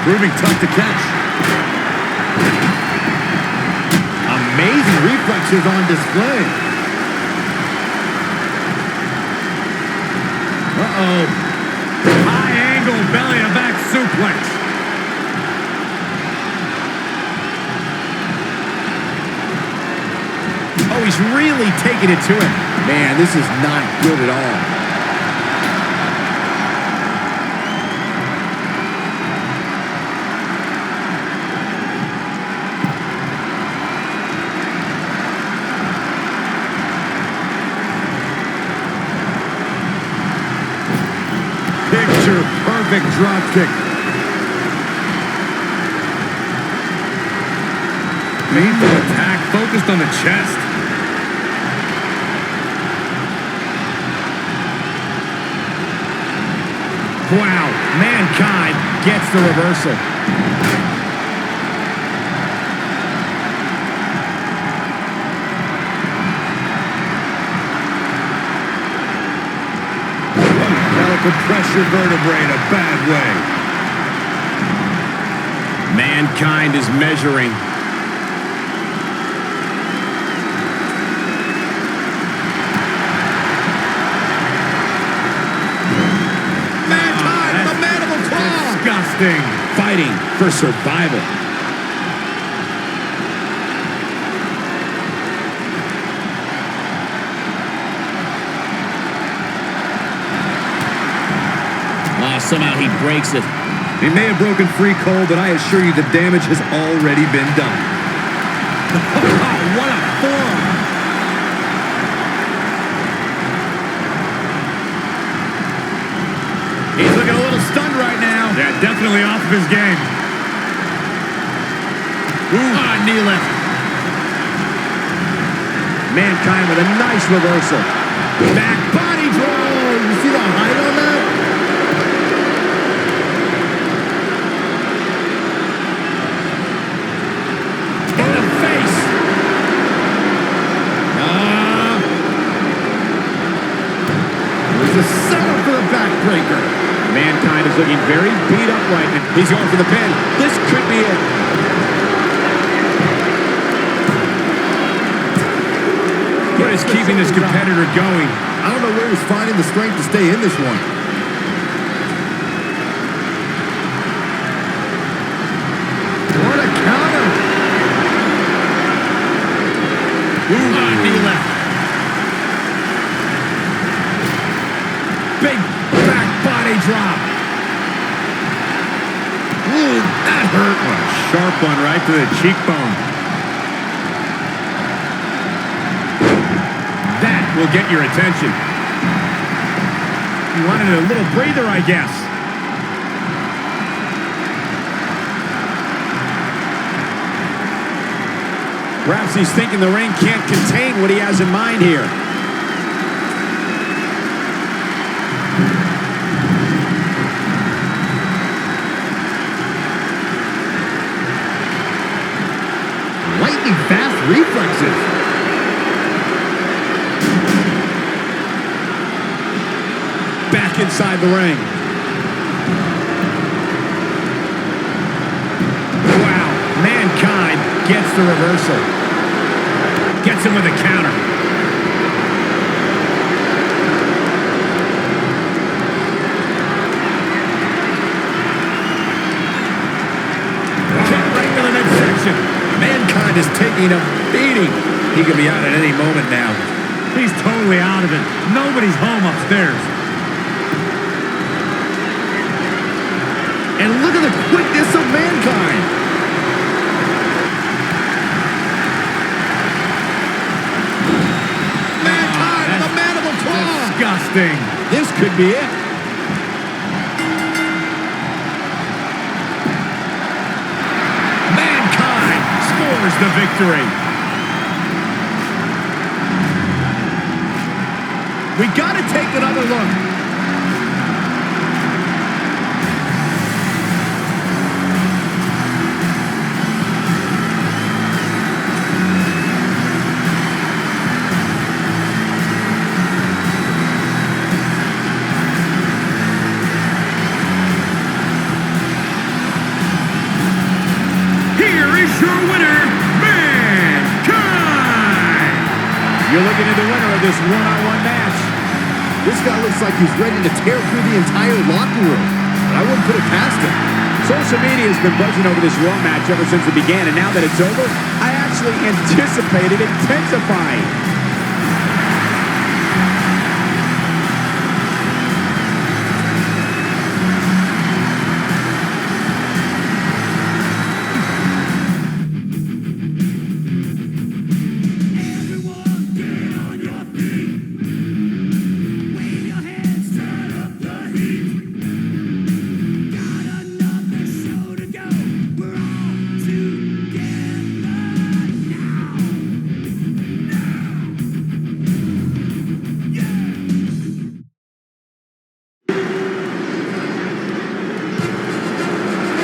Proving tough to catch. Amazing reflexes on display. Uh-oh. High angle belly to back suplex. Oh, he's really taking it to him. Man, this is not good at all. Picture-perfect drop kick. Painful attack focused on the chest. Wow, Mankind gets the reversal. Pressure vertebrae in a bad way. Mankind is measuring. Mankind, the mandible claw. Disgusting. Fighting for survival. Somehow he breaks it. He may have broken free, Cole, but I assure you the damage has already been done. Oh, what a forearm. He's looking a little stunned right now. Yeah, definitely off of his game. Ooh. Knee lift. Mankind with a nice reversal. Back body draw. You see the height on that? Backbreaker. Mankind is looking very beat up right now. He's going for the pin. This could be it. What is keeping this competitor going? I don't know where he's finding the strength to stay in this one. What a counter. Big back body drop. Ooh, that hurt. Oh, a sharp one right to the cheekbone. That will get your attention. You wanted a little breather, I guess. Perhaps he's thinking the ring can't contain what he has in mind here. Lightning fast reflexes. Back inside the ring. Wow, Mankind gets the reversal. Gets him with a counter. Kick right to the midsection. Mankind is taking a beating. He could be out at any moment now. He's totally out of it. Nobody's home upstairs. And look at the quickness of Mankind. Mankind with a mandible claw. Disgusting. This could be it. Mankind scores the victory. We got to take another look. Your winner, Mankind! You're looking at the winner of this one-on-one match. This guy looks like he's ready to tear through the entire locker room. But I wouldn't put it past him. Social media has been buzzing over this Raw match ever since it began, and now that it's over, I actually anticipated intensifying.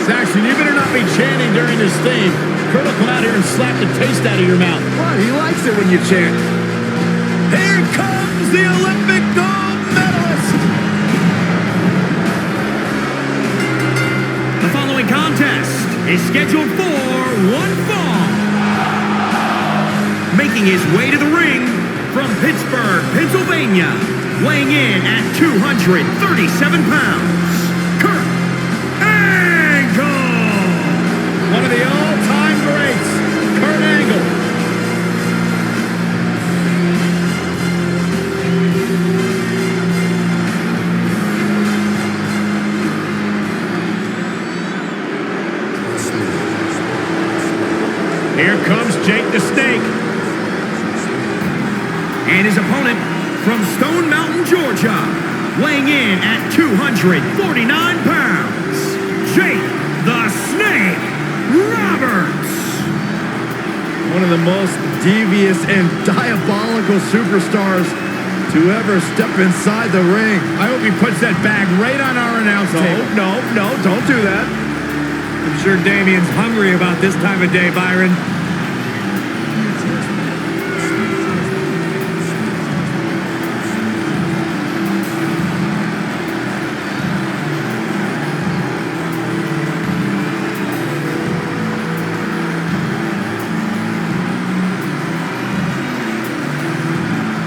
Saxon, you better not be chanting during this theme. Kurt will come out here and slap the taste out of your mouth. What? He likes it when you chant. Here comes the Olympic gold medalist. The following contest is scheduled for one fall. Making his way to the ring from Pittsburgh, Pennsylvania, weighing in at 237 pounds, Kurt Angle. One of the all-time greats, Kurt Angle. Here comes Jake the Snake. And his opponent from Stone Mountain, Georgia, weighing in at 249 pounds, Jake the Snake Roberts. One of the most devious and diabolical superstars to ever step inside the ring. I hope he puts that bag right on our announce table. No, don't do that. I'm sure Damien's hungry about this time of day, Byron.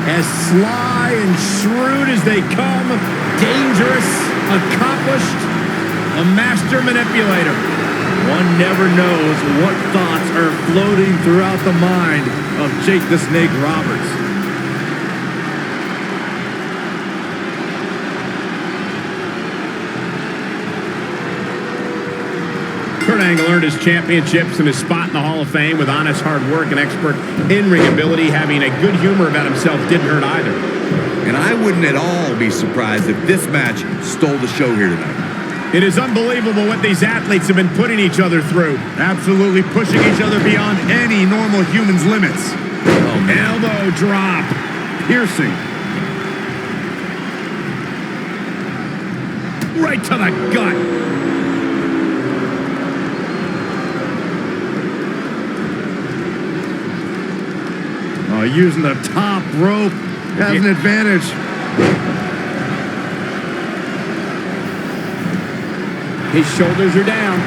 As sly and shrewd as they come, dangerous, accomplished, a master manipulator. One never knows what thoughts are floating throughout the mind of Jake the Snake Roberts. Angle earned his championships and his spot in the Hall of Fame with honest hard work and expert in-ring ability. Having a good humor about himself didn't hurt either. And I wouldn't at all be surprised if this match stole the show here tonight. It is unbelievable what these athletes have been putting each other through. Absolutely pushing each other beyond any normal human's limits. Oh, elbow drop. Piercing. Right to the gut. Oh, using the top rope has an advantage. His shoulders are down.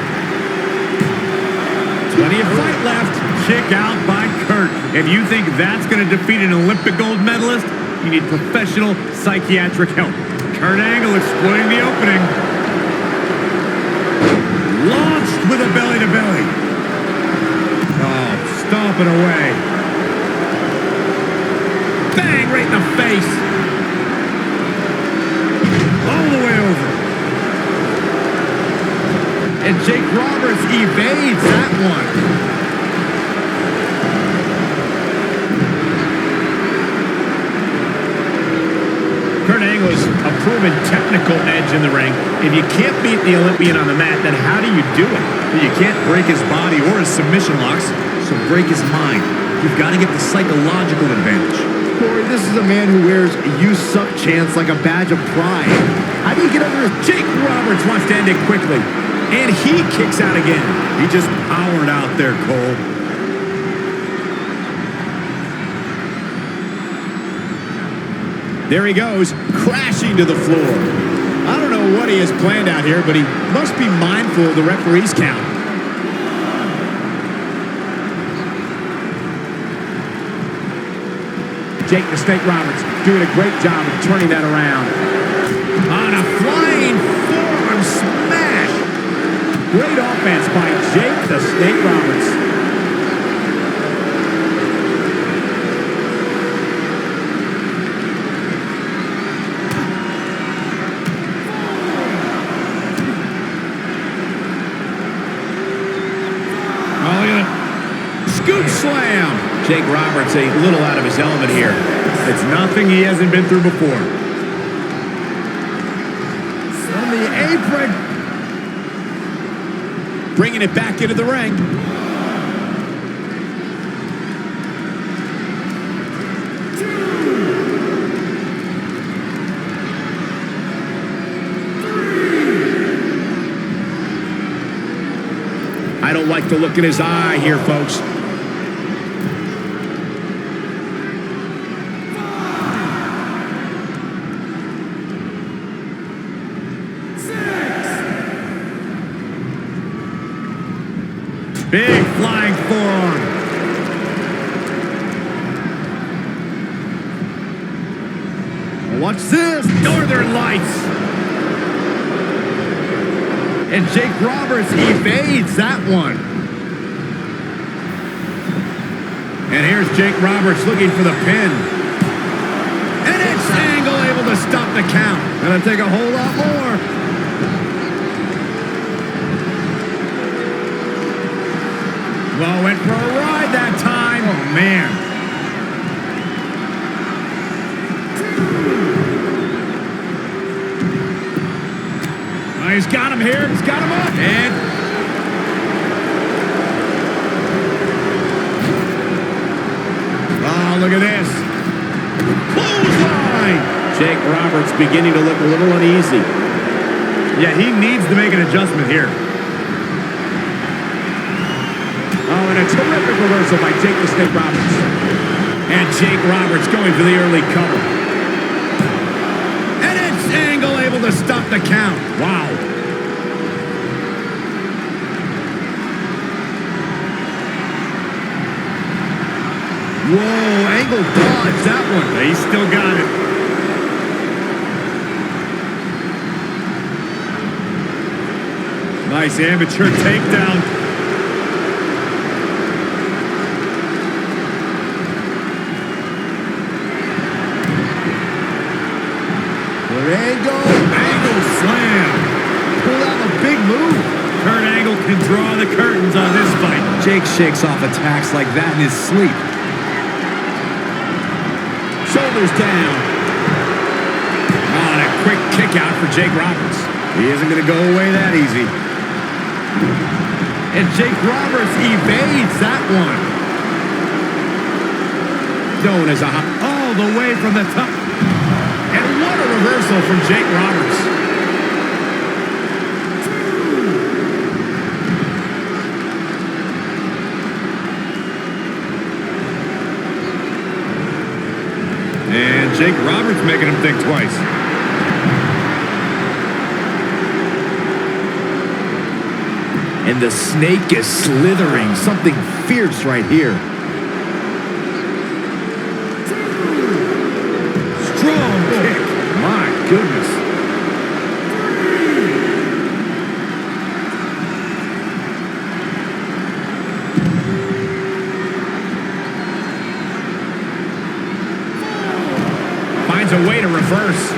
Plenty of fight left. Kick out by Kurt. If you think that's going to defeat an Olympic gold medalist, you need professional psychiatric help. Kurt Angle exploiting the opening. Launched with a belly-to-belly. Oh, stomping away. Bang, right in the face. All the way over. And Jake Roberts evades that one. Kurt Angle is a proven technical edge in the ring. If you can't beat the Olympian on the mat, then how do you do it? You can't break his body or his submission locks, so break his mind. You've got to get the psychological advantage. Corey, this is a man who wears "you suck" chants like a badge of pride. How do you get over his... Jake Roberts wants to end it quickly. And he kicks out again. He just powered out there, Cole. There he goes, crashing to the floor. I don't know what he has planned out here, but he must be mindful of the referee's count. Jake the Snake Roberts doing a great job of turning that around. On a flying forearm smash. Great offense by Jake the Snake Roberts. Scoop slam. Jake Roberts a little out of his element here. It's nothing he hasn't been through before. On the apron. Bringing it back into the ring. I don't like the look in his eye here, folks. Big flying forearm. Watch this. Northern Lights. And Jake Roberts evades that one. And here's Jake Roberts looking for the pin. And it's Angle able to stop the count. Gonna take a whole lot more. Well, went for a ride that time. Oh, man. Oh, he's got him here. He's got him up. And oh, look at this. Clothesline. Jake Roberts beginning to look a little uneasy. Yeah, he needs to make an adjustment here. Oh, and a terrific reversal by Jake the Snake Roberts. And Jake Roberts going for the early cover. And it's Angle able to stop the count. Wow. Whoa, Angle dodged that one. He's still got it. Nice amateur takedown. Angle Angle slam. pulled out a big move. Kurt Angle can draw the curtains on this fight. Jake shakes off attacks like that in his sleep. Shoulders down. Oh, and a quick kick out for Jake Roberts. He isn't going to go away that easy. And Jake Roberts evades that one. Known as a hop all the way from the top. And what a reversal from Jake Roberts. And Jake Roberts making him think twice. And the snake is slithering. Something fierce right here. Strong kick. My goodness. Finds a way to reverse.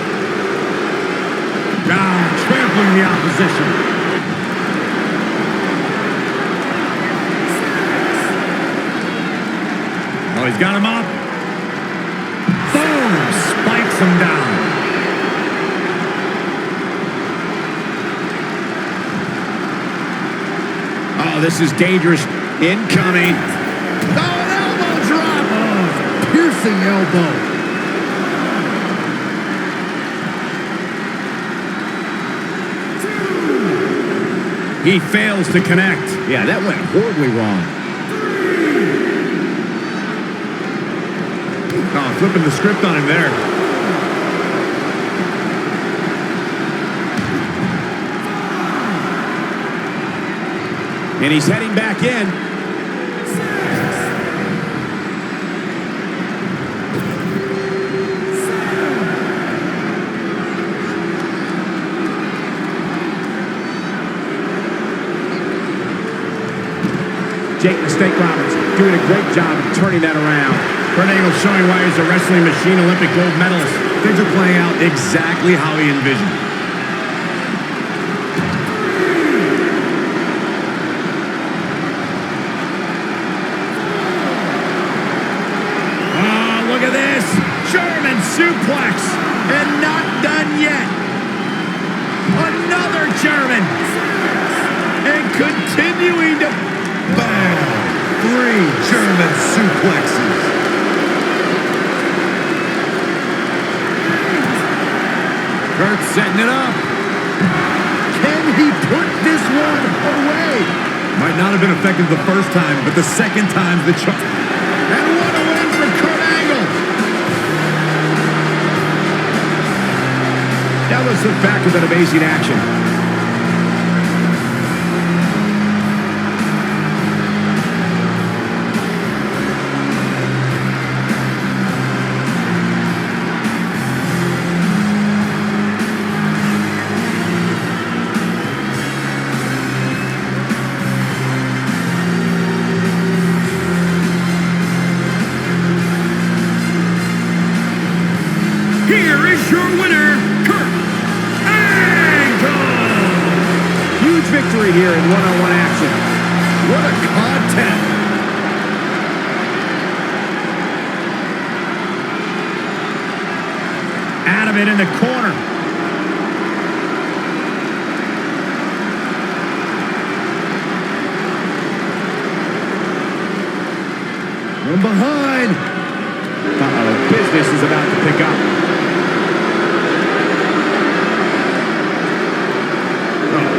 Trampling the opposition. Oh, he's got him up. Boom! Spikes him down. Oh, this is dangerous. Incoming. Oh, an elbow drop. Oh, piercing elbow. He fails to connect. Yeah, that went horribly wrong. Oh, flipping the script on him there. And he's heading back in. Jake the Snake Roberts doing a great job of turning that around. Kurt Angle showing why he's a wrestling machine Olympic gold medalist. Things are playing out exactly how he envisioned. Oh, look at this. German suplex. And not done yet. Another German. And continuing to... Bam! 3 German suplexes. Kurt setting it up. Can he put this one away? Might not have been effective the first time, but the second time's the charm. And what a win for Kurt Angle. Now let's look back at that amazing action. Here is your winner, Kurt Angle! Huge victory here in one-on-one action. What a contest. Adamant in the corner. From behind. Uh-oh, business is about to pick up.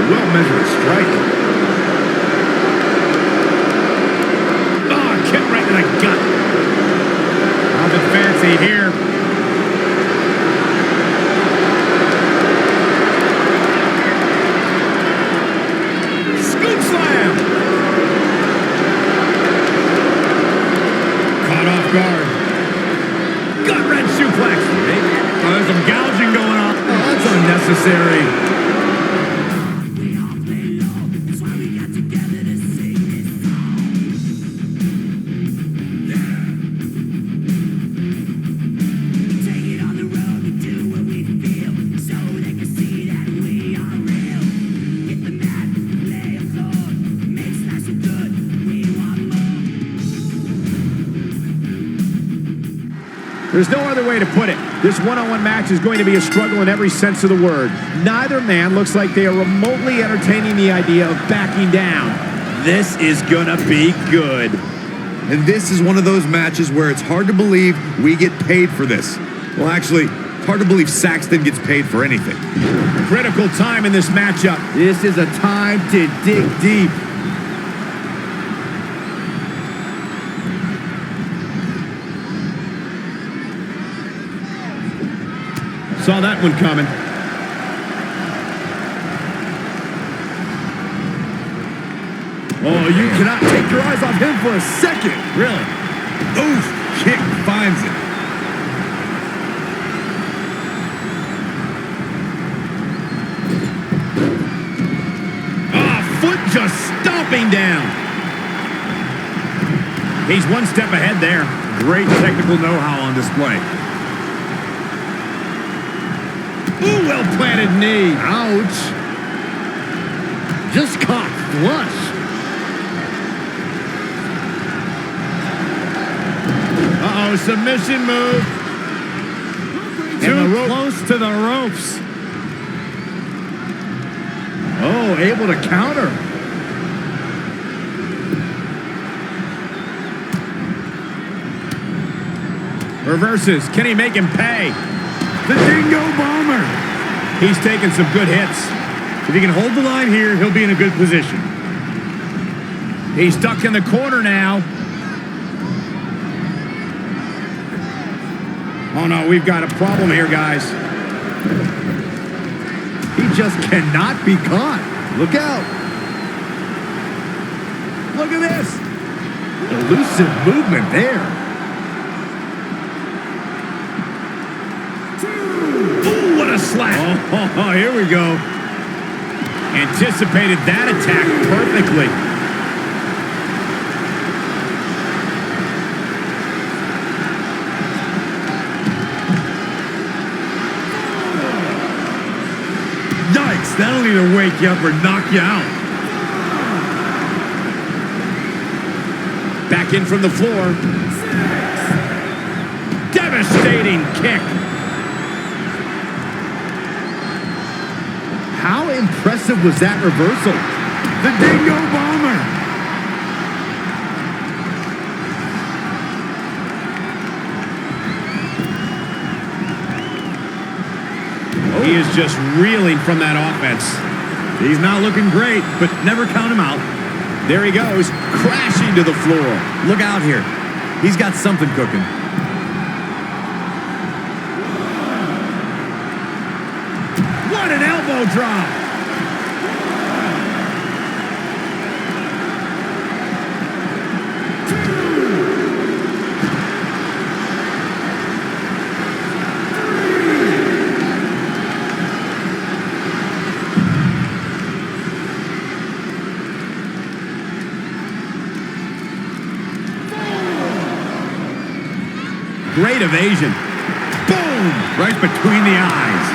Well-measured strike. Oh, kick right in the gut. Nothing fancy here. Scoop slam. Caught off guard. Gut-wrench suplex. Oh, there's some gouging going on. Oh, that's unnecessary. There's no other way to put it. This one-on-one match is going to be a struggle in every sense of the word. Neither man looks like they are remotely entertaining the idea of backing down. This is gonna be good. And this is one of those matches where it's hard to believe we get paid for this. Well, actually, it's hard to believe Saxton gets paid for anything. Critical time in this matchup. This is a time to dig deep. Saw that one coming. Oh, you cannot take your eyes off him for a second. Really? Oof, kick finds it. Foot just stomping down. He's one step ahead there. Great technical know-how on display. Ooh, well-planted knee. Ouch. Just caught flush. Uh-oh, submission move. Too close to the ropes. Oh, able to counter. Reverses. Can he make him pay? The Dingo Bomber. He's taking some good hits. If he can hold the line here, he'll be in a good position. He's stuck in the corner now. Oh, no, we've got a problem here, guys. He just cannot be caught. Look out. Look at this. Elusive movement there. Ooh, what a slap. Oh, here we go. Anticipated that attack perfectly. Yikes, that'll either wake you up or knock you out. Back in from the floor. Devastating kick. How impressive was that reversal? The Dingo Bomber. He is just reeling from that offense. He's not looking great, but never count him out. There he goes, crashing to the floor. Look out here. He's got something cooking. What an elbow drop. Great evasion. Boom! Right between the eyes.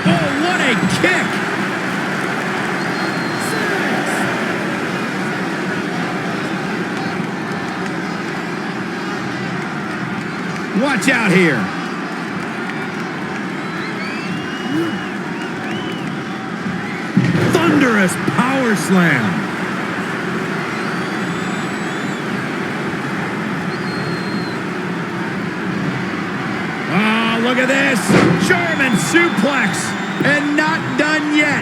Oh, what a kick! Watch out here. Thunderous power slam. Oh, look at this. German suplex. And not done yet.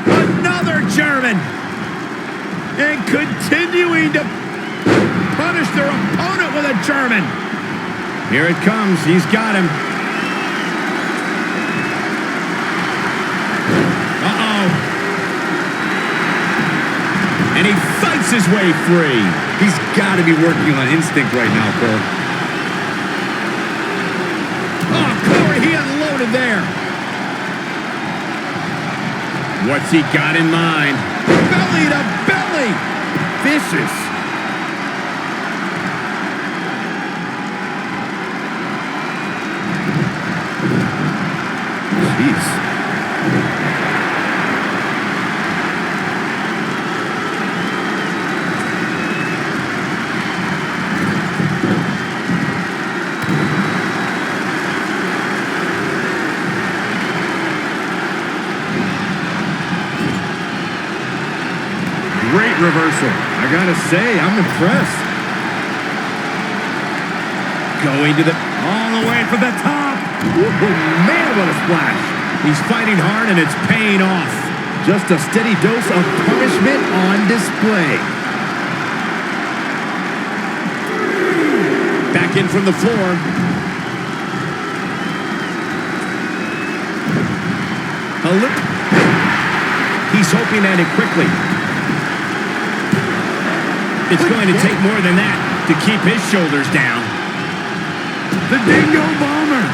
Another German. And continuing to punish their opponent with a German. Here it comes. He's got him. Uh-oh. And he fights his way free. He's got to be working on instinct right now, Cole. Oh, Corey, he unloaded there. What's he got in mind? Belly to belly. Vicious. Jeez. great reversal. I gotta say, I'm impressed. Going to the... All the way from the top. Whoa, man, what a splash. He's fighting hard, and it's paying off. Just a steady dose of punishment on display. Back in from the floor. He's hoping at it quickly. It's going to take more than that to keep his shoulders down. The Dingo Bomber.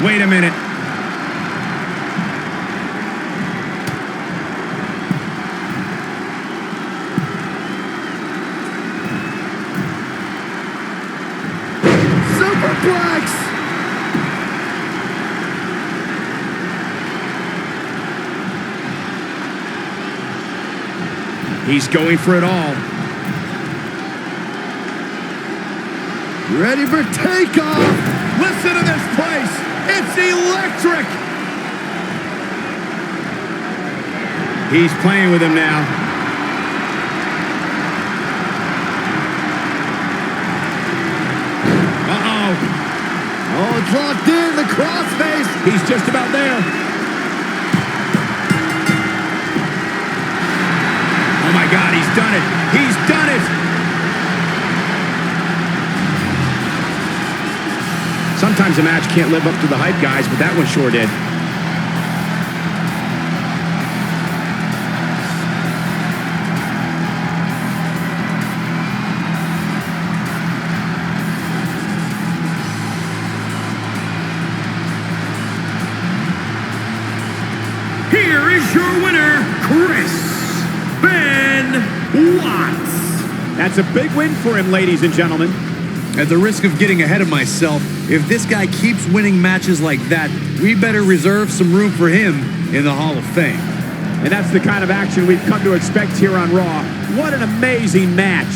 Wait a minute. Superplex! He's going for it all. Ready for takeoff! Listen to this place. It's electric. He's playing with him now. Uh-oh. Oh, it's locked in, the crossface. He's just about there. Oh, my God, he's done it. He's done it. Sometimes a match can't live up to the hype, guys, but that one sure did. Here is your winner, Chris Watts. That's a big win for him, ladies and gentlemen. At the risk of getting ahead of myself, if this guy keeps winning matches like that, we better reserve some room for him in the Hall of Fame. And that's the kind of action we've come to expect here on Raw. What an amazing match.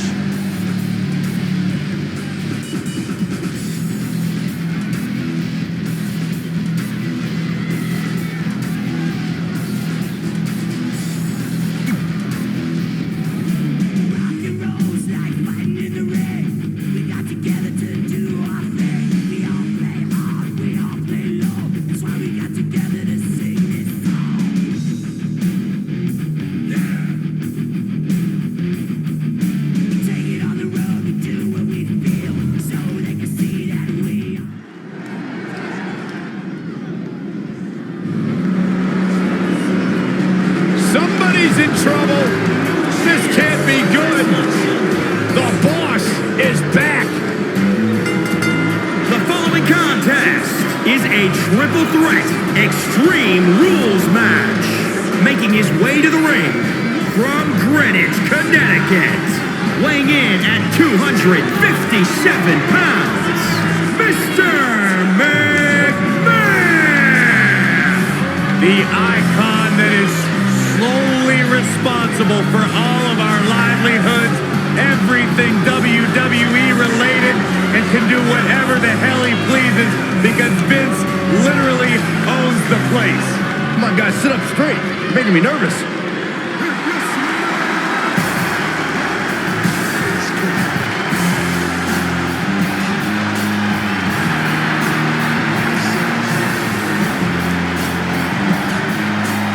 Somebody's in trouble. This can't be good. The boss is back. The following contest is a triple threat Extreme Rules match. Making his way to the ring from Greenwich, Connecticut. Weighing in at 257 pounds, Mr. McMahon. The icon that is solely responsible for all of our livelihoods, everything WWE related, and can do whatever the hell he pleases because Vince literally owns the place. Come on, guys, sit up straight. You're making me nervous.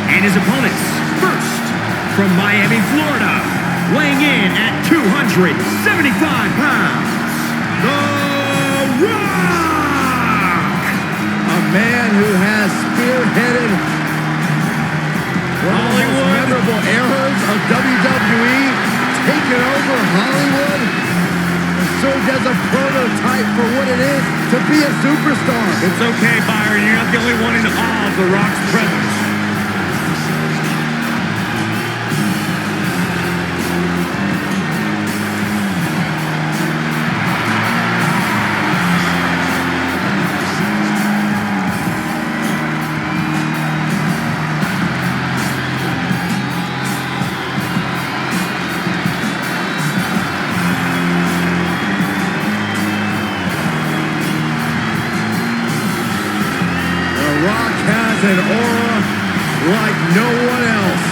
And his opponents, first, from Miami, Florida, weighing in at 275 pounds, The Rock! A man who has spearheaded one of the most memorable eras of WWE, taken over Hollywood, and served as a prototype for what it is to be a superstar. It's okay, Byron. You're not the only one in awe of The Rock's presence. aura like no one else.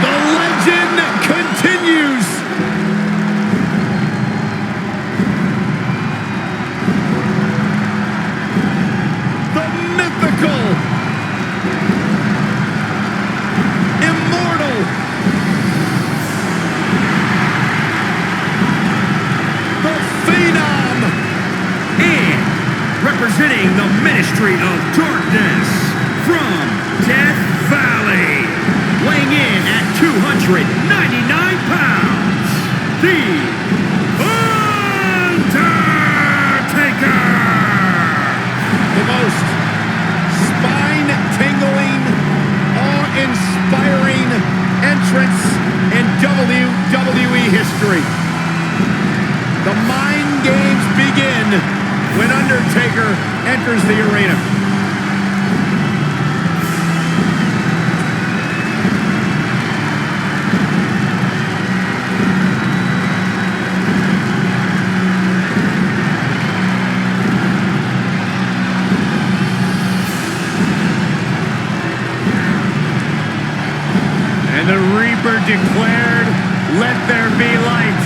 The legend continues. The mythical, immortal, the phenom, And representing the Ministry of Darkness from Death Valley, weighing in at 299 pounds, The Undertaker! the most spine-tingling, awe-inspiring entrance in WWE history. The mind games begin when Undertaker enters the arena. And the Reaper declared, "Let there be light."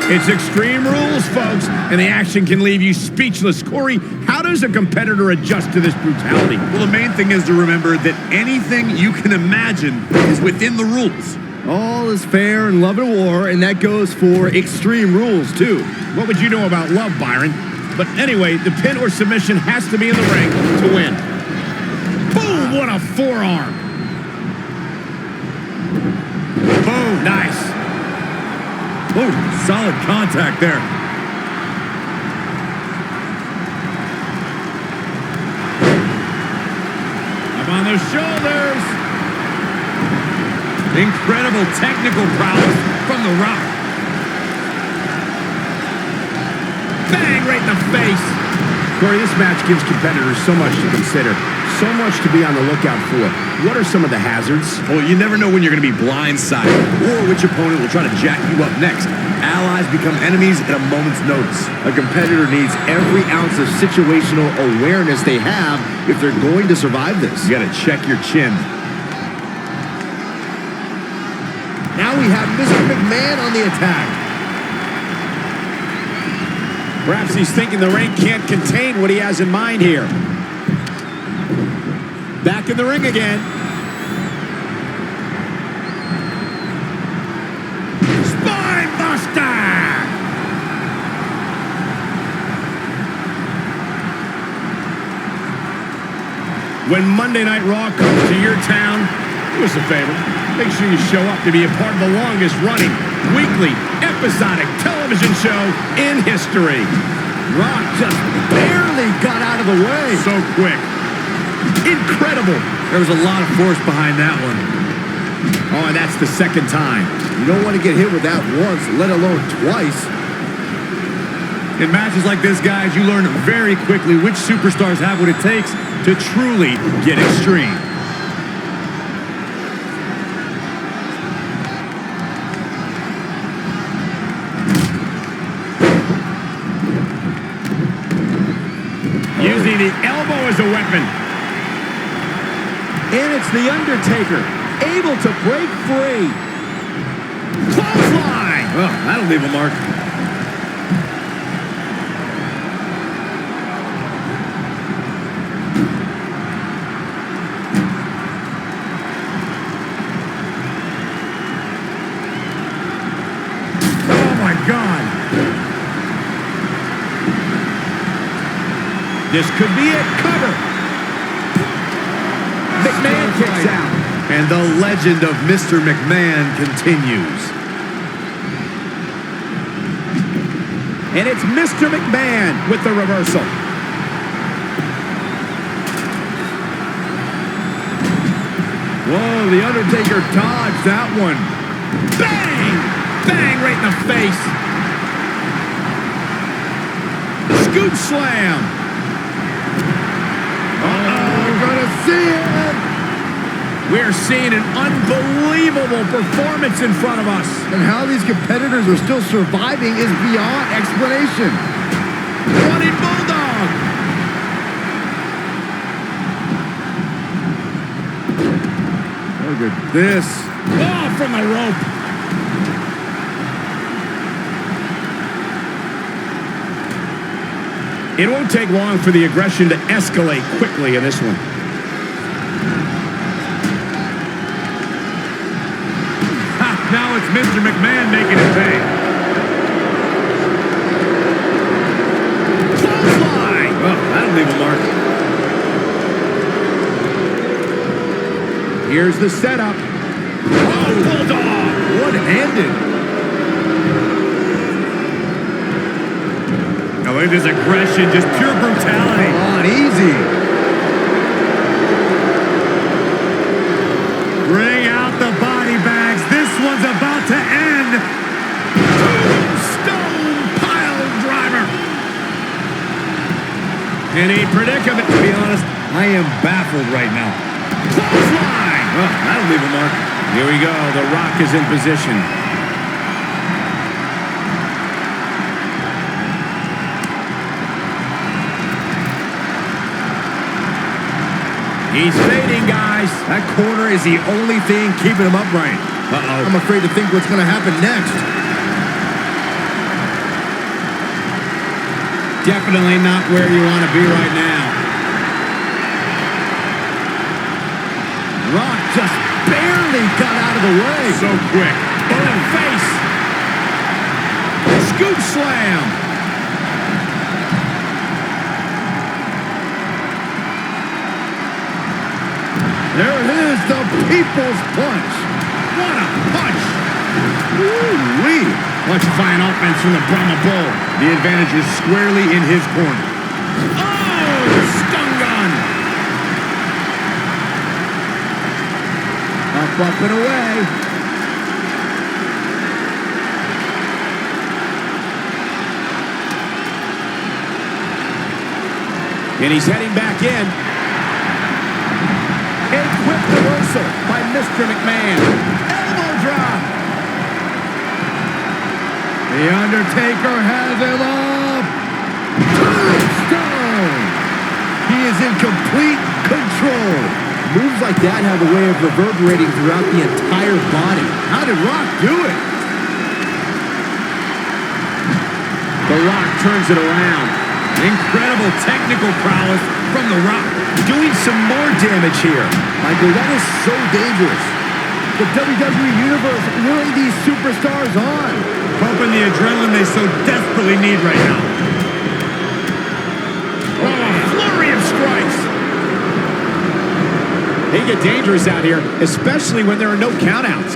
It's Extreme Rules, folks, and the action can leave you speechless. Corey, how does a competitor adjust to this brutality? Well, the main thing is to remember that anything you can imagine is within the rules. All is fair in love and war, and that goes for Extreme Rules, too. What would you know about love, Byron? But anyway, the pin or submission has to be in the ring to win. Boom! What a forearm! Boom! Nice. Oh, solid contact there. Up on the shoulders. Incredible technical prowess from The Rock. Bang! Right in the face. Corey, this match gives competitors so much to consider, so much to be on the lookout for. What are some of the hazards? Well, you never know when you're going to be blindsided or which opponent will try to jack you up next. Allies become enemies at a moment's notice. A competitor needs every ounce of situational awareness they have if they're going to survive this. You got to check your chin. Now we have Mr. McMahon on the attack. Perhaps he's thinking the ring can't contain what he has in mind here. Back in the ring again. Spine buster! When Monday Night Raw comes to your town, do us a favor. Make sure you show up to be a part of the longest running weekly episodic television show in history. Rock just barely got out of the way. So quick. Incredible. There was a lot of force behind that one. Oh, and that's the second time. You don't want to get hit with that once, let alone twice. In matches like this, guys, you learn very quickly which superstars have what it takes to truly get extreme. Using the elbow as a weapon. And it's The Undertaker, able to break free. Clothesline! Well, that'll leave a mark. Oh, my God. This could be it. Cover. McMahon kicks out. And the legend of Mr. McMahon continues. And it's Mr. McMahon with the reversal. Whoa, The Undertaker dodged that one. Bang! Bang right in the face. Scoop slam. We're gonna see it. We're seeing an unbelievable performance in front of us. And how these competitors are still surviving is beyond explanation. Running Bulldog. Look at this. Oh, from the rope. It won't take long for the aggression to escalate quickly in this one. Ha, now it's Mr. McMahon making it pay. Clothesline! Well, that'll leave a mark. Here's the setup. Oh, Bulldog! One-handed. Now look at this aggression, just pure brutality. Come on, easy. Bring out the body bags. This one's about to end. Tombstone pile driver. In a predicament. To be honest, I am baffled right now. Clothesline! Well, that'll leave a mark. Here we go. The Rock is in position. He's fading, guys. That corner is the only thing keeping him upright. Uh-oh. I'm afraid to think what's going to happen next. Definitely not where you want to be right now. Rock just barely got out of the way. So quick. In the face. Scoop slam. There it is, the People's Punch. What a punch. Woo-wee. Electrifying offense from the Brahma Bull. The advantage is squarely in his corner. Oh, stun gun. Up and away. And he's heading back in. A quick reversal by Mr. McMahon. Elbow drop. The Undertaker has him up. Tombstone. He is in complete control. Moves like that have a way of reverberating throughout the entire body. How did Rock do it? The Rock turns it around. Incredible technical prowess from The Rock. Doing some more damage here. Michael, that is so dangerous. The WWE Universe luring these superstars on. Pumping the adrenaline they so desperately need right now. Oh, a flurry of strikes. He get dangerous out here, especially when there are no countouts.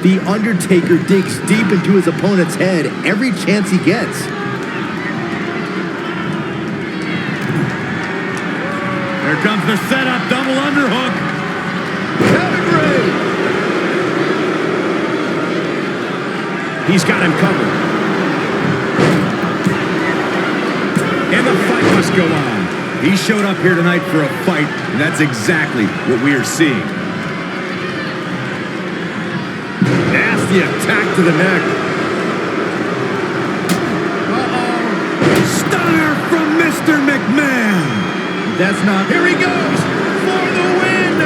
The Undertaker digs deep into his opponent's head every chance he gets. Here comes the setup, double underhook. Pedigree! He's got him covered. And the fight must go on. He showed up here tonight for a fight, and that's exactly what we are seeing. Nasty attack to the neck. Stunner from Mr. McMahon. That's not... Here he goes for the win.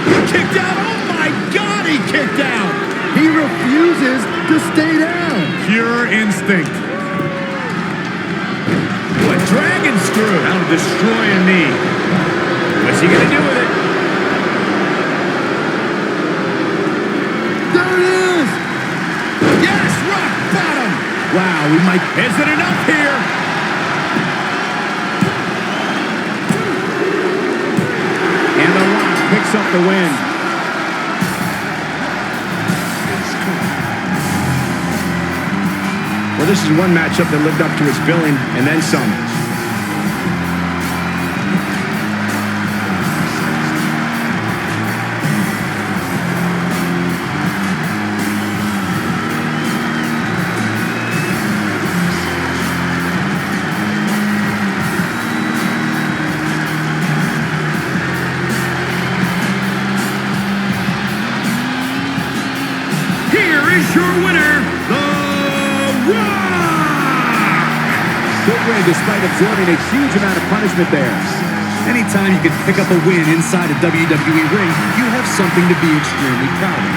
He kicked out. Oh, my God, he kicked out. He refuses to stay down. Pure instinct. What dragon screw. That'll destroy a knee. What's he going to do with it? There it is! Yes, rock bottom. Wow, we might... Is it enough here? And the Rock picks up the win. Well, this is one matchup that lived up to its billing and then some. Here is your winner, The Rock! Good win despite absorbing a huge amount of punishment there. Anytime you can pick up a win inside a WWE ring, you have something to be extremely proud of.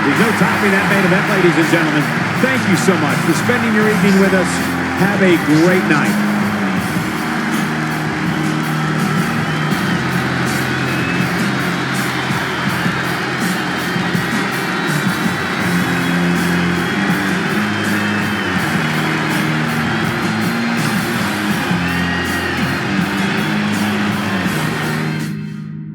There's no topping that main event, ladies and gentlemen. Thank you so much for spending your evening with us. Have a great night.